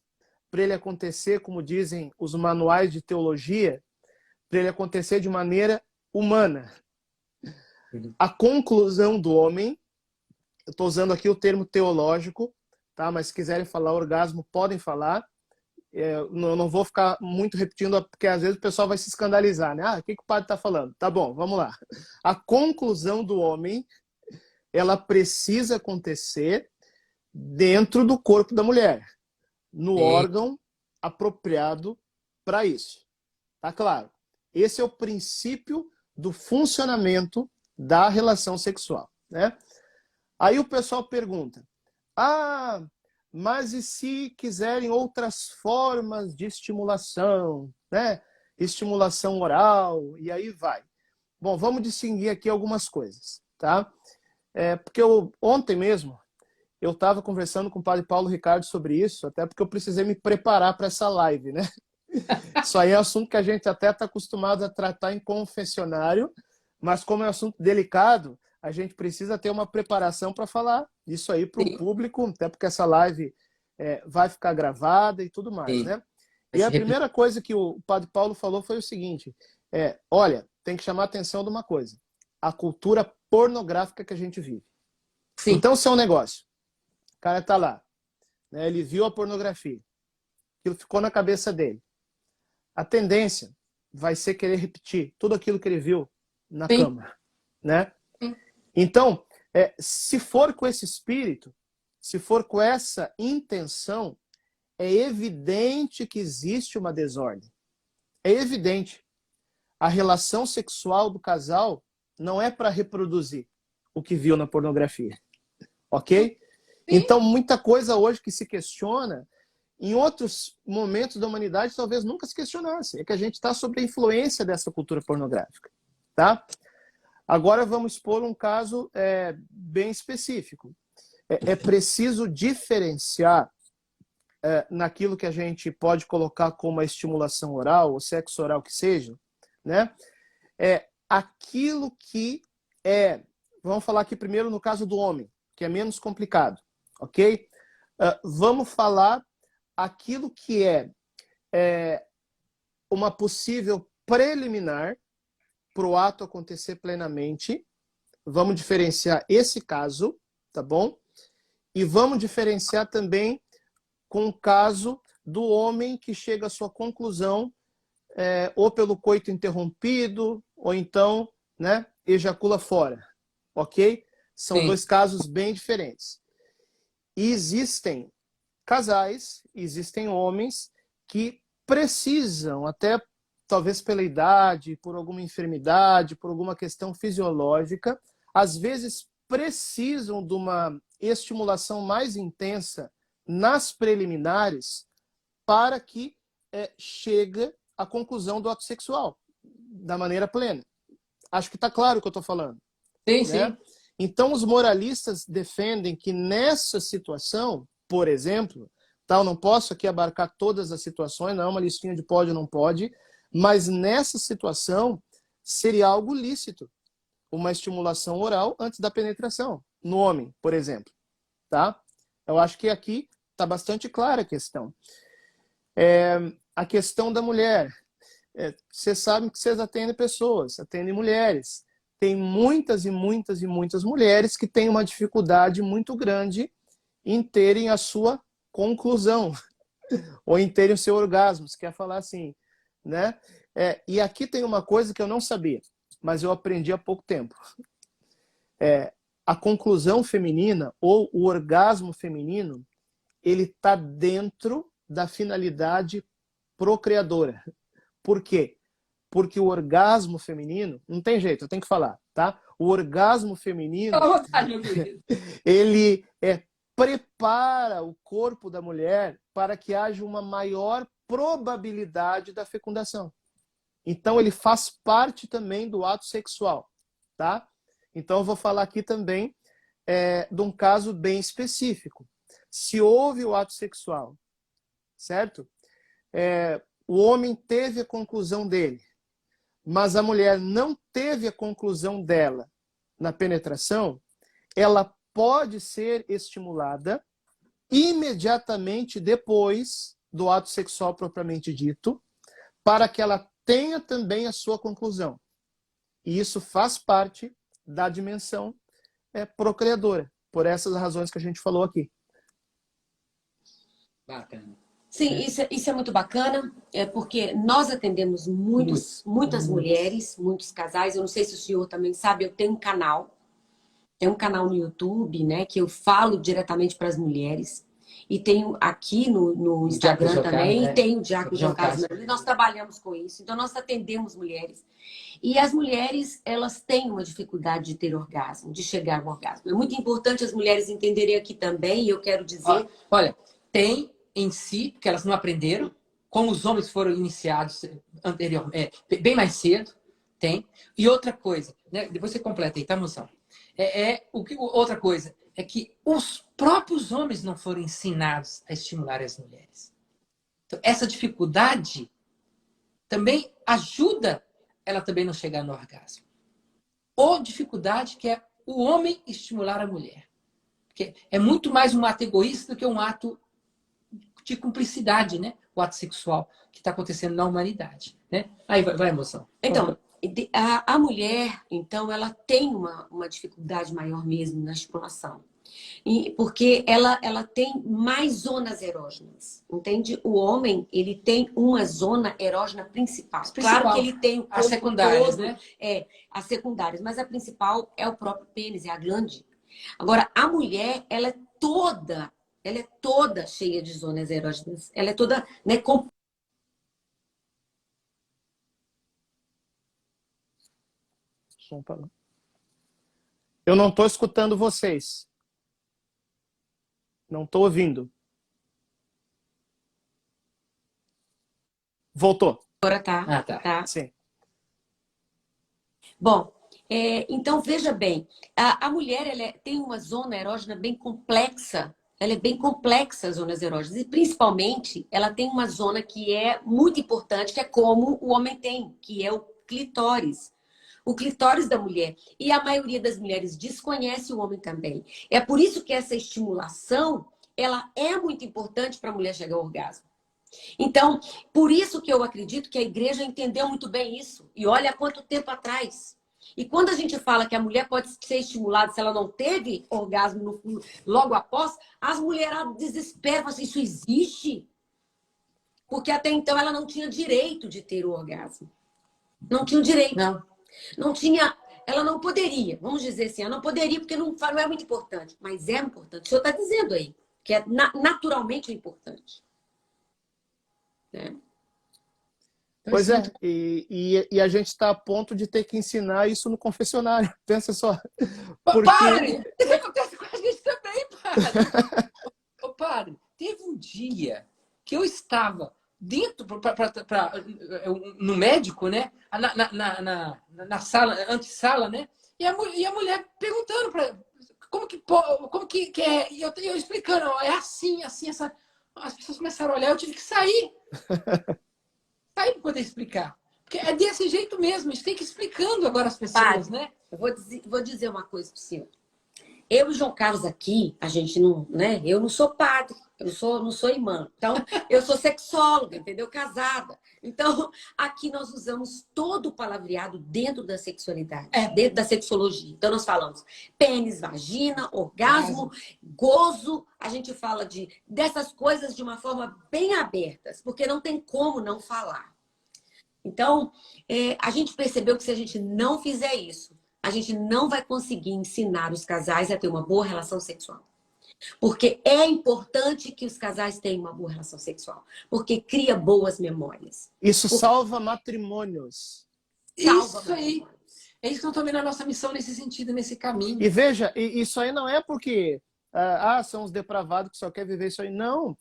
Speaker 3: Para ele acontecer, como dizem os manuais de teologia, para ele acontecer de maneira humana. A conclusão do homem, eu estou usando aqui o termo teológico, tá? Mas se quiserem falar orgasmo, podem falar. Eu não vou ficar muito repetindo, porque às vezes o pessoal vai se escandalizar, né? O que o padre está falando? Tá bom, vamos lá. A conclusão do homem, ela precisa acontecer dentro do corpo da mulher, no órgão apropriado para isso. Tá claro? Esse é o princípio do funcionamento da relação sexual, né? Aí o pessoal pergunta: mas e se quiserem outras formas de estimulação, né? Estimulação oral, e aí vai. Bom, vamos distinguir aqui algumas coisas, tá? Porque ontem mesmo eu estava conversando com o padre Paulo Ricardo sobre isso, até porque eu precisei me preparar para essa live, né? Isso aí é um assunto que a gente até está acostumado a tratar em confessionário, mas como é um assunto delicado, a gente precisa ter uma preparação para falar isso aí para o público, até porque essa live vai ficar gravada e tudo mais, né? E a primeira coisa que o padre Paulo falou foi o seguinte: olha, tem que chamar a atenção de uma coisa, a cultura pornográfica que a gente vive. Sim. Então, se é um negócio, o cara tá lá, né, ele viu a pornografia, aquilo ficou na cabeça dele. A tendência vai ser querer repetir tudo aquilo que ele viu na cama, né? Então, se for com esse espírito, se for com essa intenção, é evidente que existe uma desordem. É evidente. A relação sexual do casal não é para reproduzir o que viu na pornografia. Ok? Então, muita coisa hoje que se questiona, em outros momentos da humanidade, talvez nunca se questionasse. É que a gente está sob a influência dessa cultura pornográfica. Tá? Agora vamos expor um caso bem específico. É preciso diferenciar naquilo que a gente pode colocar como a estimulação oral, ou sexo oral que seja, né? Aquilo que é Vamos falar aqui primeiro no caso do homem, que é menos complicado, ok? Vamos falar aquilo que é uma possível preliminar para o ato acontecer plenamente. Vamos diferenciar esse caso, tá bom? E vamos diferenciar também com o caso do homem que chega à sua conclusão ou pelo coito interrompido, ou então, né, ejacula fora, ok? São
Speaker 2: Sim.
Speaker 3: dois casos bem diferentes. E existem casais, existem homens que precisam, até talvez pela idade, por alguma enfermidade, por alguma questão fisiológica, às vezes precisam de uma estimulação mais intensa nas preliminares para que chegue à conclusão do ato sexual da maneira plena. Acho que está claro o que eu estou falando.
Speaker 2: Sim,
Speaker 3: Né?
Speaker 2: sim.
Speaker 3: Então, os moralistas defendem que nessa situação, por exemplo, tá, eu não posso aqui abarcar todas as situações, não é uma listinha de pode ou não pode, mas nessa situação seria algo lícito, uma estimulação oral antes da penetração, no homem, por exemplo. Tá? Eu acho que aqui está bastante clara a questão. A questão da mulher. Vocês sabem que vocês atendem pessoas, atendem mulheres. Tem muitas e muitas e muitas mulheres que têm uma dificuldade muito grande em terem a sua conclusão, ou em terem o seu orgasmo, se quer falar assim, né? E aqui tem uma coisa que eu não sabia, mas eu aprendi há pouco tempo. A conclusão feminina, ou o orgasmo feminino, ele está dentro da finalidade procriadora. Por quê? Porque o orgasmo feminino, não tem jeito, eu tenho que falar, tá? O orgasmo feminino,
Speaker 2: Fica à vontade, meu querido.
Speaker 3: ele prepara o corpo da mulher para que haja uma maior probabilidade da fecundação. Então, ele faz parte também do ato sexual, tá? Então, eu vou falar aqui também de um caso bem específico. Se houve o ato sexual, certo? O homem teve a conclusão dele, mas a mulher não teve a conclusão dela na penetração, ela pode ser estimulada imediatamente depois do ato sexual propriamente dito, para que ela tenha também a sua conclusão. E isso faz parte da dimensão procriadora, por essas razões que a gente falou aqui.
Speaker 2: Bacana.
Speaker 1: Sim, isso é muito bacana, porque nós atendemos muitas mulheres, muitos casais. Eu não sei se o senhor também sabe, eu tenho um canal. Tem um canal no YouTube, né, que eu falo diretamente para as mulheres. E tenho aqui no Instagram também, e tem o Diácono João Carlos. Nós trabalhamos com isso, então nós atendemos mulheres. E as mulheres, elas têm uma dificuldade de ter orgasmo, de chegar ao orgasmo. É muito importante as mulheres entenderem aqui também, e eu quero dizer...
Speaker 2: Olha, tem em si, porque elas não aprenderam, como os homens foram iniciados anteriormente, bem mais cedo, tem. E outra coisa, né, depois você completa aí, tá, moção? Outra coisa é que os próprios homens não foram ensinados a estimular as mulheres. Então, essa dificuldade também ajuda ela também não chegar no orgasmo. Ou dificuldade que é o homem estimular a mulher. Porque é muito mais um ato egoísta do que um ato de cumplicidade, né? O ato sexual que está acontecendo na humanidade, né? Aí vai, moção.
Speaker 1: Então, a mulher, então, ela tem uma dificuldade maior mesmo na estimulação. Porque ela tem mais zonas erógenas, entende? O homem, ele tem uma zona erógena principal. Claro que ele tem o corpo
Speaker 2: as secundárias,
Speaker 1: todo,
Speaker 2: né?
Speaker 1: As secundárias, mas a principal é o próprio pênis, é a glande. Agora, a mulher, ela é toda cheia de zonas erógenas. Ela é toda, né,
Speaker 3: Eu não estou escutando vocês. Não estou ouvindo. Voltou.
Speaker 1: Agora tá.
Speaker 2: Tá.
Speaker 3: Sim.
Speaker 1: Bom, então veja bem, a mulher ela tem uma zona erógena bem complexa. Ela é bem complexa, as zonas erógenas. E principalmente, ela tem uma zona que é muito importante, que é como o homem tem, que é o clitóris. o clitóris da mulher. E a maioria das mulheres desconhece o homem também. É por isso que essa estimulação, ela é muito importante para a mulher chegar ao orgasmo. Então, por isso que eu acredito que a igreja entendeu muito bem isso. E olha há quanto tempo atrás. E quando a gente fala que a mulher pode ser estimulada se ela não teve orgasmo logo após, as mulheres desesperam, assim, isso existe? Porque até então ela não tinha direito de ter o orgasmo. Não tinha o direito. Não tinha, ela não poderia, vamos dizer assim, ela não poderia porque não é muito importante, mas é importante. O senhor está dizendo aí que é naturalmente importante. Né?
Speaker 3: Pois é, e a gente está a ponto de ter que ensinar isso no confessionário. Pensa só. Porque...
Speaker 2: Padre, isso acontece com a gente também, padre. Ô, padre, teve um dia que eu estava dentro, no médico, né? Na sala, antessala, né? E a mulher perguntando para como que é? E eu explicando, ó, é assim, essa. As pessoas começaram a olhar, eu tive que sair. Sair para poder explicar. Porque é desse jeito mesmo, a gente tem que ir explicando agora às pessoas,
Speaker 1: Padre,
Speaker 2: né?
Speaker 1: Eu vou dizer uma coisa para o senhor. Eu e o João Carlos aqui, a gente não, né? Eu não sou padre, eu não sou irmã. Então, eu sou sexóloga, entendeu? Casada. Então, aqui nós usamos todo o palavreado dentro da sexualidade, dentro da sexologia. Então, nós falamos pênis, vagina, orgasmo, gozo. A gente fala dessas coisas de uma forma bem abertas, porque não tem como não falar. Então, a gente percebeu que se a gente não fizer isso, a gente não vai conseguir ensinar os casais a ter uma boa relação sexual. Porque é importante que os casais tenham uma boa relação sexual. Porque cria boas memórias.
Speaker 3: Isso salva matrimônios.
Speaker 2: Isso aí. É isso que eu estou vendo a nossa missão nesse sentido, nesse caminho.
Speaker 3: E veja, isso aí não é porque são os depravados que só querem viver isso aí. Não.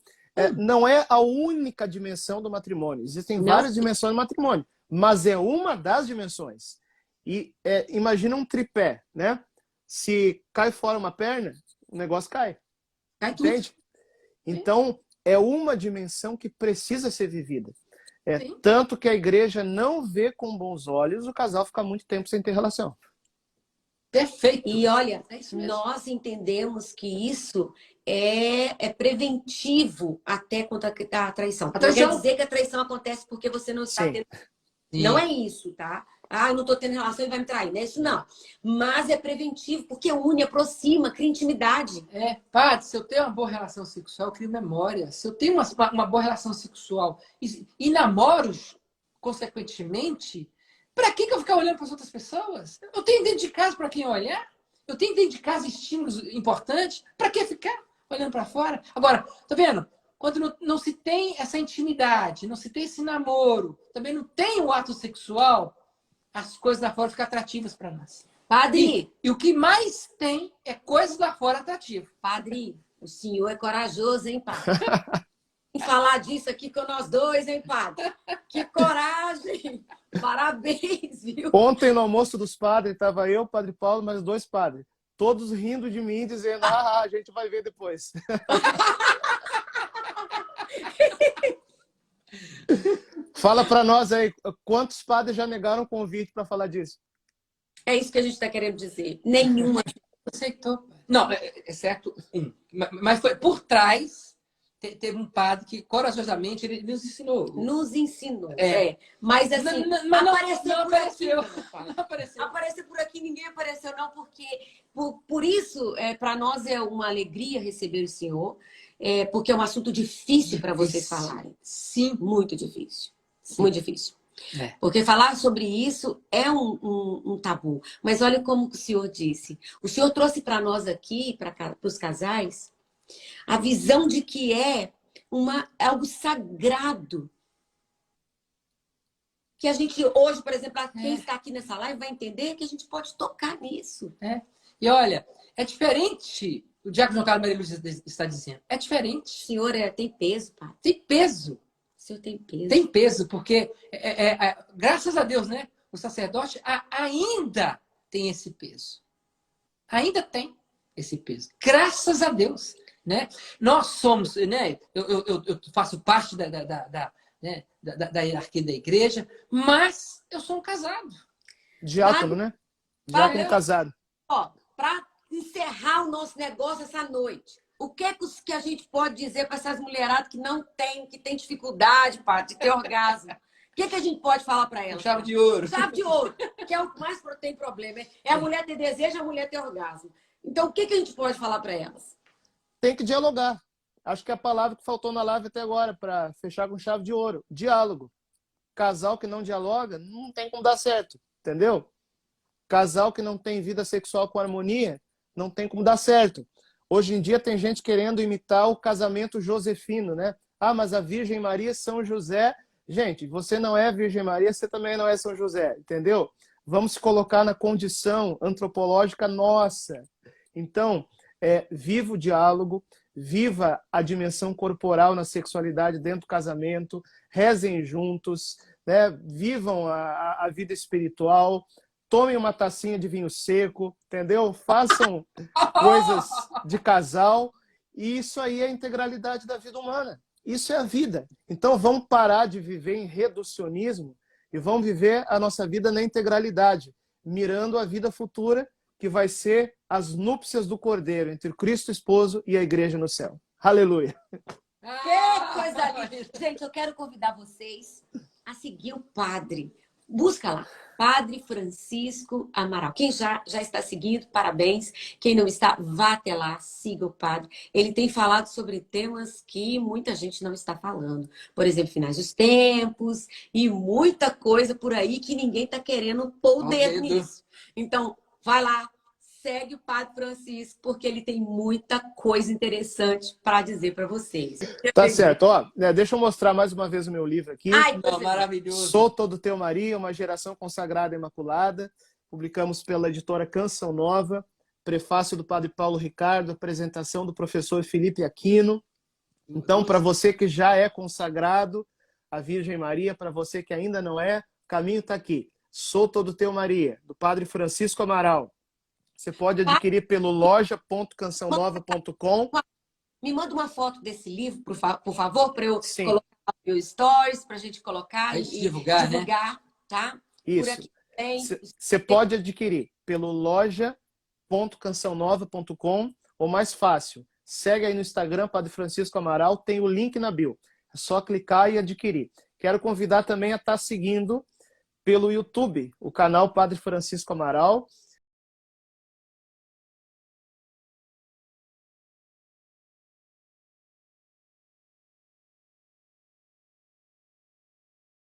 Speaker 3: Não é a única dimensão do matrimônio. Existem várias dimensões do matrimônio. Mas é uma das dimensões. E imagina um tripé, né? Se cai fora uma perna, o negócio cai. Entende? Então, é uma dimensão que precisa ser vivida. Tanto que a igreja não vê com bons olhos o casal ficar muito tempo sem ter relação.
Speaker 1: Perfeito. E olha, nós entendemos que isso é preventivo até contra a traição. Não quer dizer que a traição acontece porque você não está tendo... Não é isso, tá? Eu não estou tendo relação e vai me trair. Não é isso, não. Mas é preventivo, porque une, aproxima, cria intimidade.
Speaker 2: Padre, se eu tenho uma boa relação sexual, eu crio memória. Se eu tenho uma boa relação sexual e namoro, consequentemente, para que eu vou ficar olhando para as outras pessoas? Eu tenho dentro de casa para quem olhar. Eu tenho dentro de casa estímulos importantes. Para que ficar olhando para fora? Agora, tá vendo? Quando não se tem essa intimidade, não se tem esse namoro, também não tem o ato sexual, as coisas lá fora ficam atrativas para nós.
Speaker 1: Padre!
Speaker 2: E o que mais tem é coisas lá fora atrativas.
Speaker 1: Padre, o senhor é corajoso, hein, padre? Em falar disso aqui com nós dois, hein, padre? Que coragem! Parabéns, viu?
Speaker 3: Ontem no almoço dos padres, estava eu, o padre Paulo, mais 2 padres. Todos rindo de mim, dizendo, a gente vai ver depois. Fala para nós aí, quantos padres já negaram o convite para falar disso?
Speaker 1: É isso que a gente está querendo dizer. Nenhuma.
Speaker 2: Aceitou. Não, é certo um. Mas foi por trás, teve um padre que corajosamente ele nos ensinou.
Speaker 1: Nos ensinou. Mas assim, não apareceu. Apareceu por aqui, ninguém apareceu, não, porque por isso, para nós é uma alegria receber o senhor, porque é um assunto difícil para vocês falarem.
Speaker 2: Sim.
Speaker 1: Muito difícil. Sim. Muito difícil. Porque falar sobre isso é um tabu. Mas olha como o senhor disse. O senhor trouxe para nós aqui, para os casais, a visão de que é algo sagrado. Que a gente hoje, por exemplo, quem está aqui nessa live vai entender que a gente pode tocar nisso.
Speaker 2: E olha, é diferente. O Diácono João Carlos Maria Luísa está dizendo. É diferente.
Speaker 1: O senhor tem peso, pai.
Speaker 2: Tem peso.
Speaker 1: O senhor tem peso.
Speaker 2: Tem peso, porque, graças a Deus, né? O sacerdote ainda tem esse peso. Ainda tem esse peso. Graças a Deus. Né? Nós somos, né? Eu faço parte da hierarquia da igreja, mas eu sou um casado.
Speaker 3: Diácono, né? Diácono
Speaker 1: Padre,
Speaker 3: casado.
Speaker 1: ó, para encerrar o nosso negócio essa noite, o que é que a gente pode dizer para essas mulheradas que não tem, que tem dificuldade, padre, de ter orgasmo? O que é que a gente pode falar para elas?
Speaker 2: Chave de ouro.
Speaker 1: Chave de ouro, que é o que mais tem problema. É a mulher ter desejo, a mulher ter orgasmo. Então, o que é que a gente pode falar para elas?
Speaker 3: Tem que dialogar. Acho que é a palavra que faltou na live até agora, para fechar com chave de ouro. Diálogo. Casal que não dialoga, não tem como dar certo. Entendeu? Casal que não tem vida sexual com harmonia, não tem como dar certo. Hoje em dia tem gente querendo imitar o casamento josefino, né? Ah, mas a Virgem Maria, São José... Gente, você não é Virgem Maria, você também não é São José, entendeu? Vamos se colocar na condição antropológica nossa. Então, viva o diálogo, viva a dimensão corporal na sexualidade dentro do casamento, rezem juntos, né? Vivam a vida espiritual, tomem uma tacinha de vinho seco, entendeu? Façam coisas de casal, e isso aí é a integralidade da vida humana. Isso é a vida. Então vamos parar de viver em reducionismo e vamos viver a nossa vida na integralidade, mirando a vida futura, que vai ser as núpcias do Cordeiro entre o Cristo esposo e a igreja no céu. Aleluia!
Speaker 1: Que coisa linda! Gente, eu quero convidar vocês a seguir o padre. Busca lá, Padre Francisco Amaral. Quem já está seguindo, parabéns. Quem não está, vá até lá, siga o padre. Ele tem falado sobre temas que muita gente não está falando. Por exemplo, finais dos tempos e muita coisa por aí que ninguém está querendo pôr o dedo nisso. Então, vai lá, segue o Padre Francisco, porque ele tem muita coisa interessante para dizer para vocês.
Speaker 3: Tá certo. Ó, deixa eu mostrar mais uma vez o meu livro aqui.
Speaker 1: Ai,
Speaker 2: Maravilhoso.
Speaker 3: Sou Todo Teu Maria, uma geração consagrada e imaculada. Publicamos pela editora Canção Nova. Prefácio do Padre Paulo Ricardo, apresentação do professor Felipe Aquino. Então, para você que já é consagrado à Virgem Maria, para você que ainda não é, o caminho está aqui. Sou Todo Teu Maria, do Padre Francisco Amaral. Você pode adquirir pelo loja.cançãonova.com.
Speaker 1: Me manda uma foto desse livro, por favor, para eu
Speaker 3: Sim.
Speaker 1: colocar no meu stories, para a gente colocar
Speaker 2: E
Speaker 1: e
Speaker 2: divulgar,
Speaker 1: divulgar, tá?
Speaker 3: Isso.
Speaker 1: Por aqui tem.
Speaker 3: Você pode adquirir pelo loja.cançãonova.com, ou mais fácil, segue aí no Instagram, Padre Francisco Amaral, tem o link na bio. É só clicar e adquirir. Quero convidar também a estar seguindo pelo YouTube o canal Padre Francisco Amaral.